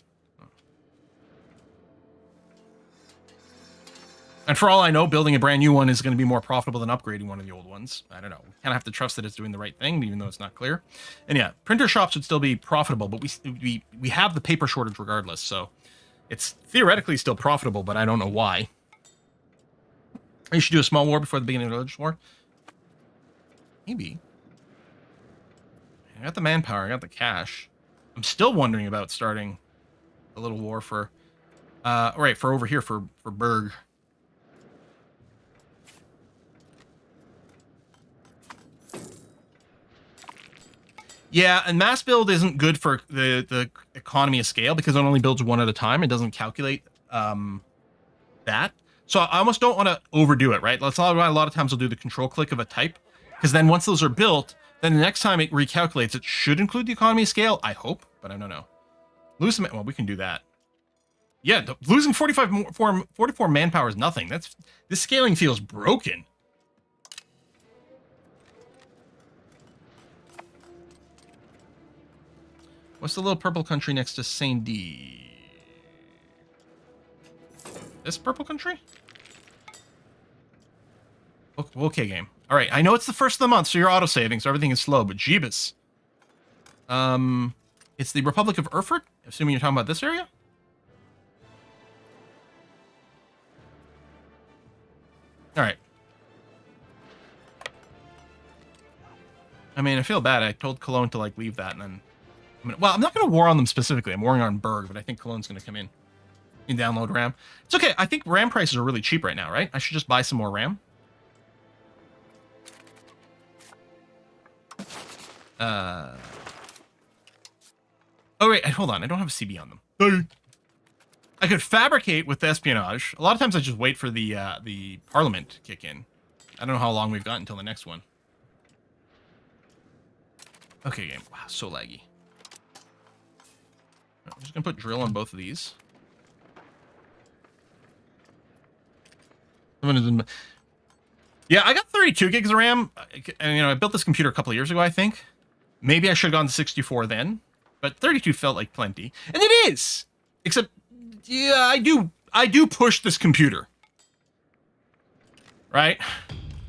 And for all I know, building a brand new one is going to be more profitable than upgrading one of the old ones. I don't know. We kind of have to trust that it's doing the right thing, even though it's not clear. And yeah, printer shops would still be profitable, but we have the paper shortage regardless, so it's theoretically still profitable, but I don't know why. You should do a small war before the beginning of the religious war. Maybe. I got the manpower. I got the cash. I'm still wondering about starting a little war for, right, for over here for Berg. Yeah, and mass build isn't good for the economy of scale because it only builds one at a time. It doesn't calculate that. So I almost don't want to overdo it, right? That's why a lot of times I'll do the control click of a type, because then once those are built, then the next time it recalculates, it should include the economy of scale, I hope, but I don't know. Lose some, well, we can do that. Yeah, losing 44 manpower is nothing. This scaling feels broken. What's the little purple country next to Saint D? This purple country? Okay, game. All right, I know it's the first of the month, so you're auto-saving, so everything is slow, but Jeebus. It's the Republic of Erfurt, assuming you're talking about this area? All right, mean, I feel bad. I told Cologne to like leave that, and then, well, I'm not going to war on them specifically. I'm warring on Berg, but I think Cologne's going to come in and download RAM. It's okay. I think RAM prices are really cheap right now, right? I should just buy some more RAM. Oh wait, hold on. I don't have a CB on them. I could fabricate with the espionage. A lot of times I just wait for the Parliament to kick in. I don't know how long we've got until the next one. Okay, game. Wow, so laggy. I'm just gonna put drill on both of these. Yeah, I got 32 gigs of RAM, and I built this computer a couple of years ago, I think. Maybe I should have gone to 64 then, but 32 felt like plenty, and it is. Except, yeah, I do push this computer, right?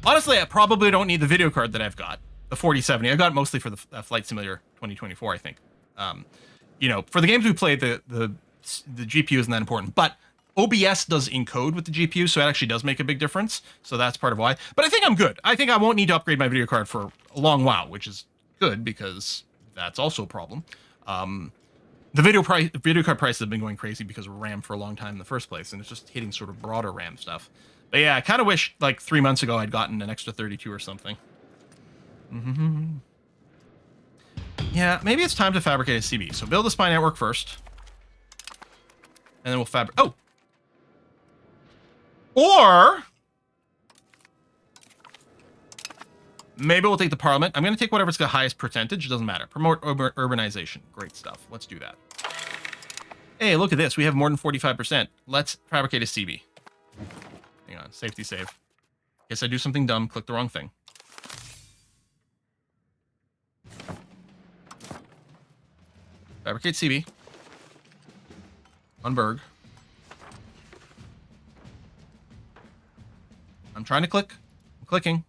Honestly, I probably don't need the video card that I've got, the 4070. I got it mostly for the Flight Simulator 2024, I think. For the games we played, the GPU isn't that important, but OBS does encode with the GPU, so it actually does make a big difference. So that's part of why. But I think I'm good. I think I won't need to upgrade my video card for a long while, which is good because that's also a problem. The video card prices have been going crazy because of RAM for a long time in the first place, and it's just hitting sort of broader RAM stuff. But yeah, I kind of wish like 3 months ago I'd gotten an extra 32 or something. Yeah, maybe it's time to fabricate a CB. So build a spy network first, and then we'll fabricate. Oh. Or maybe we'll take the Parliament. I'm going to take whatever's got highest percentage. It doesn't matter. Promote urbanization. Great stuff. Let's do that. Hey, look at this. We have more than 45%. Let's fabricate a CB. Hang on. Safety save. Guess I do something dumb. Click the wrong thing. Fabricate CB. On Berg. I'm trying to click. I'm clicking.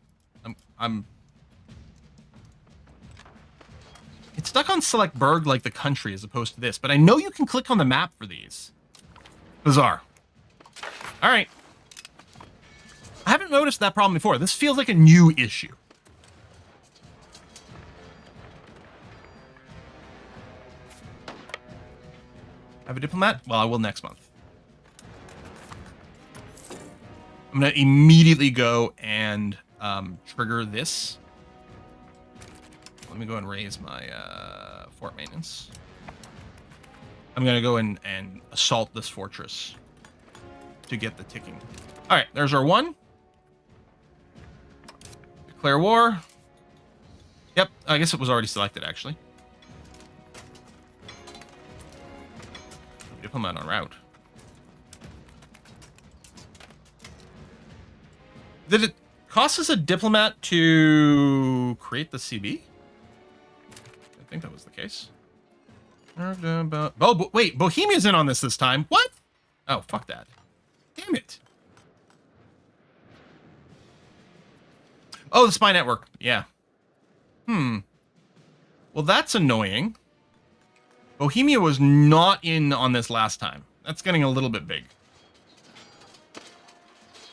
It's stuck on select Berg like the country as opposed to this, but I know you can click on the map for these. Bizarre. All right. I haven't noticed that problem before. This feels like a new issue. Have a diplomat? Well, I will next month. I'm going to immediately go and trigger this. Let me go and raise my fort maintenance. I'm going to go and assault this fortress to get the ticking. All right, there's our one. Declare war. Yep, I guess it was already selected, actually. Diplomat en route. Did it cost us a diplomat to create the CB? I think that was the case. Oh, wait, Bohemia's in on this time. What? Oh, fuck that. Damn it. Oh, the spy network. Yeah. Well, that's annoying. Bohemia was not in on this last time. That's getting a little bit big.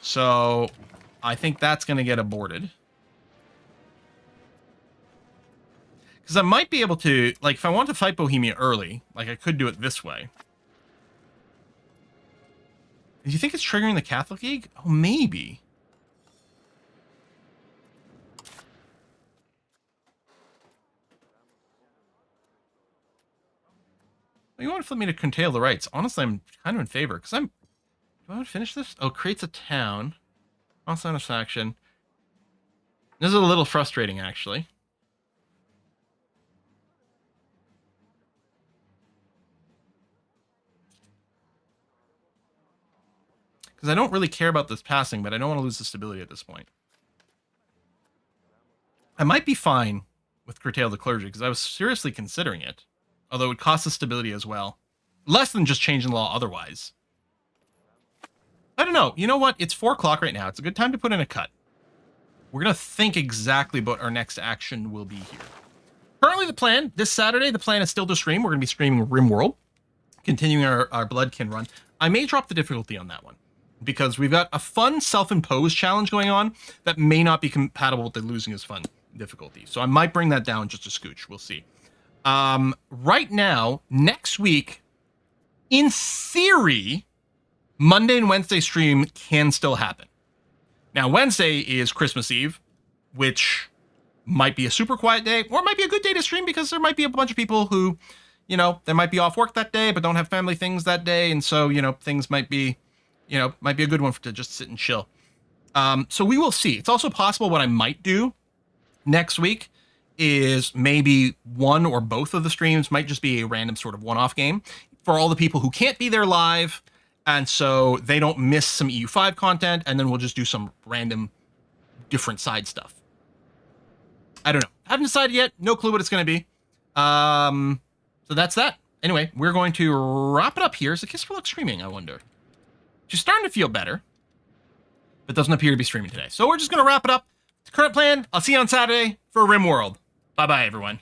So I think that's going to get aborted. Because I might be able to, like, if I want to fight Bohemia early, like, I could do it this way. Do you think it's triggering the Catholic League? Oh, maybe. You want to flip me to curtail the rights? Honestly, I'm kind of in favor because do I want to finish this? Oh, creates a town. On satisfaction. This is a little frustrating, actually. Because I don't really care about this passing, but I don't want to lose the stability at this point. I might be fine with curtail the clergy because I was seriously considering it. Although it would cost us stability as well. Less than just changing the law otherwise. I don't know. You know what? It's 4 o'clock right now. It's a good time to put in a cut. We're going to think exactly what our next action will be here. Currently the plan, this Saturday, the plan is still to stream. We're going to be streaming RimWorld. Continuing our Bloodkin run. I may drop the difficulty on that one. Because we've got a fun self-imposed challenge going on that may not be compatible with the losing is fun difficulty. So I might bring that down just a scooch. We'll see. Right now, next week, in theory, Monday and Wednesday stream can still happen. Now, Wednesday is Christmas Eve, which might be a super quiet day, or it might be a good day to stream because there might be a bunch of people who, you know, they might be off work that day, but don't have family things that day. And so, you know, things might be, you know, might be a good one to just sit and chill. So we will see. It's also possible what I might do next week is maybe one or both of the streams might just be a random sort of one-off game for all the people who can't be there live. And so they don't miss some EU5 content, and then we'll just do some random different side stuff. I don't know. Haven't decided yet. No clue what it's going to be. So that's that. Anyway, we're going to wrap it up here. Is the Kiss for Luck streaming, I wonder? She's starting to feel better, but doesn't appear to be streaming today. So we're just going to wrap it up. The current plan, I'll see you on Saturday for RimWorld. Bye-bye, everyone.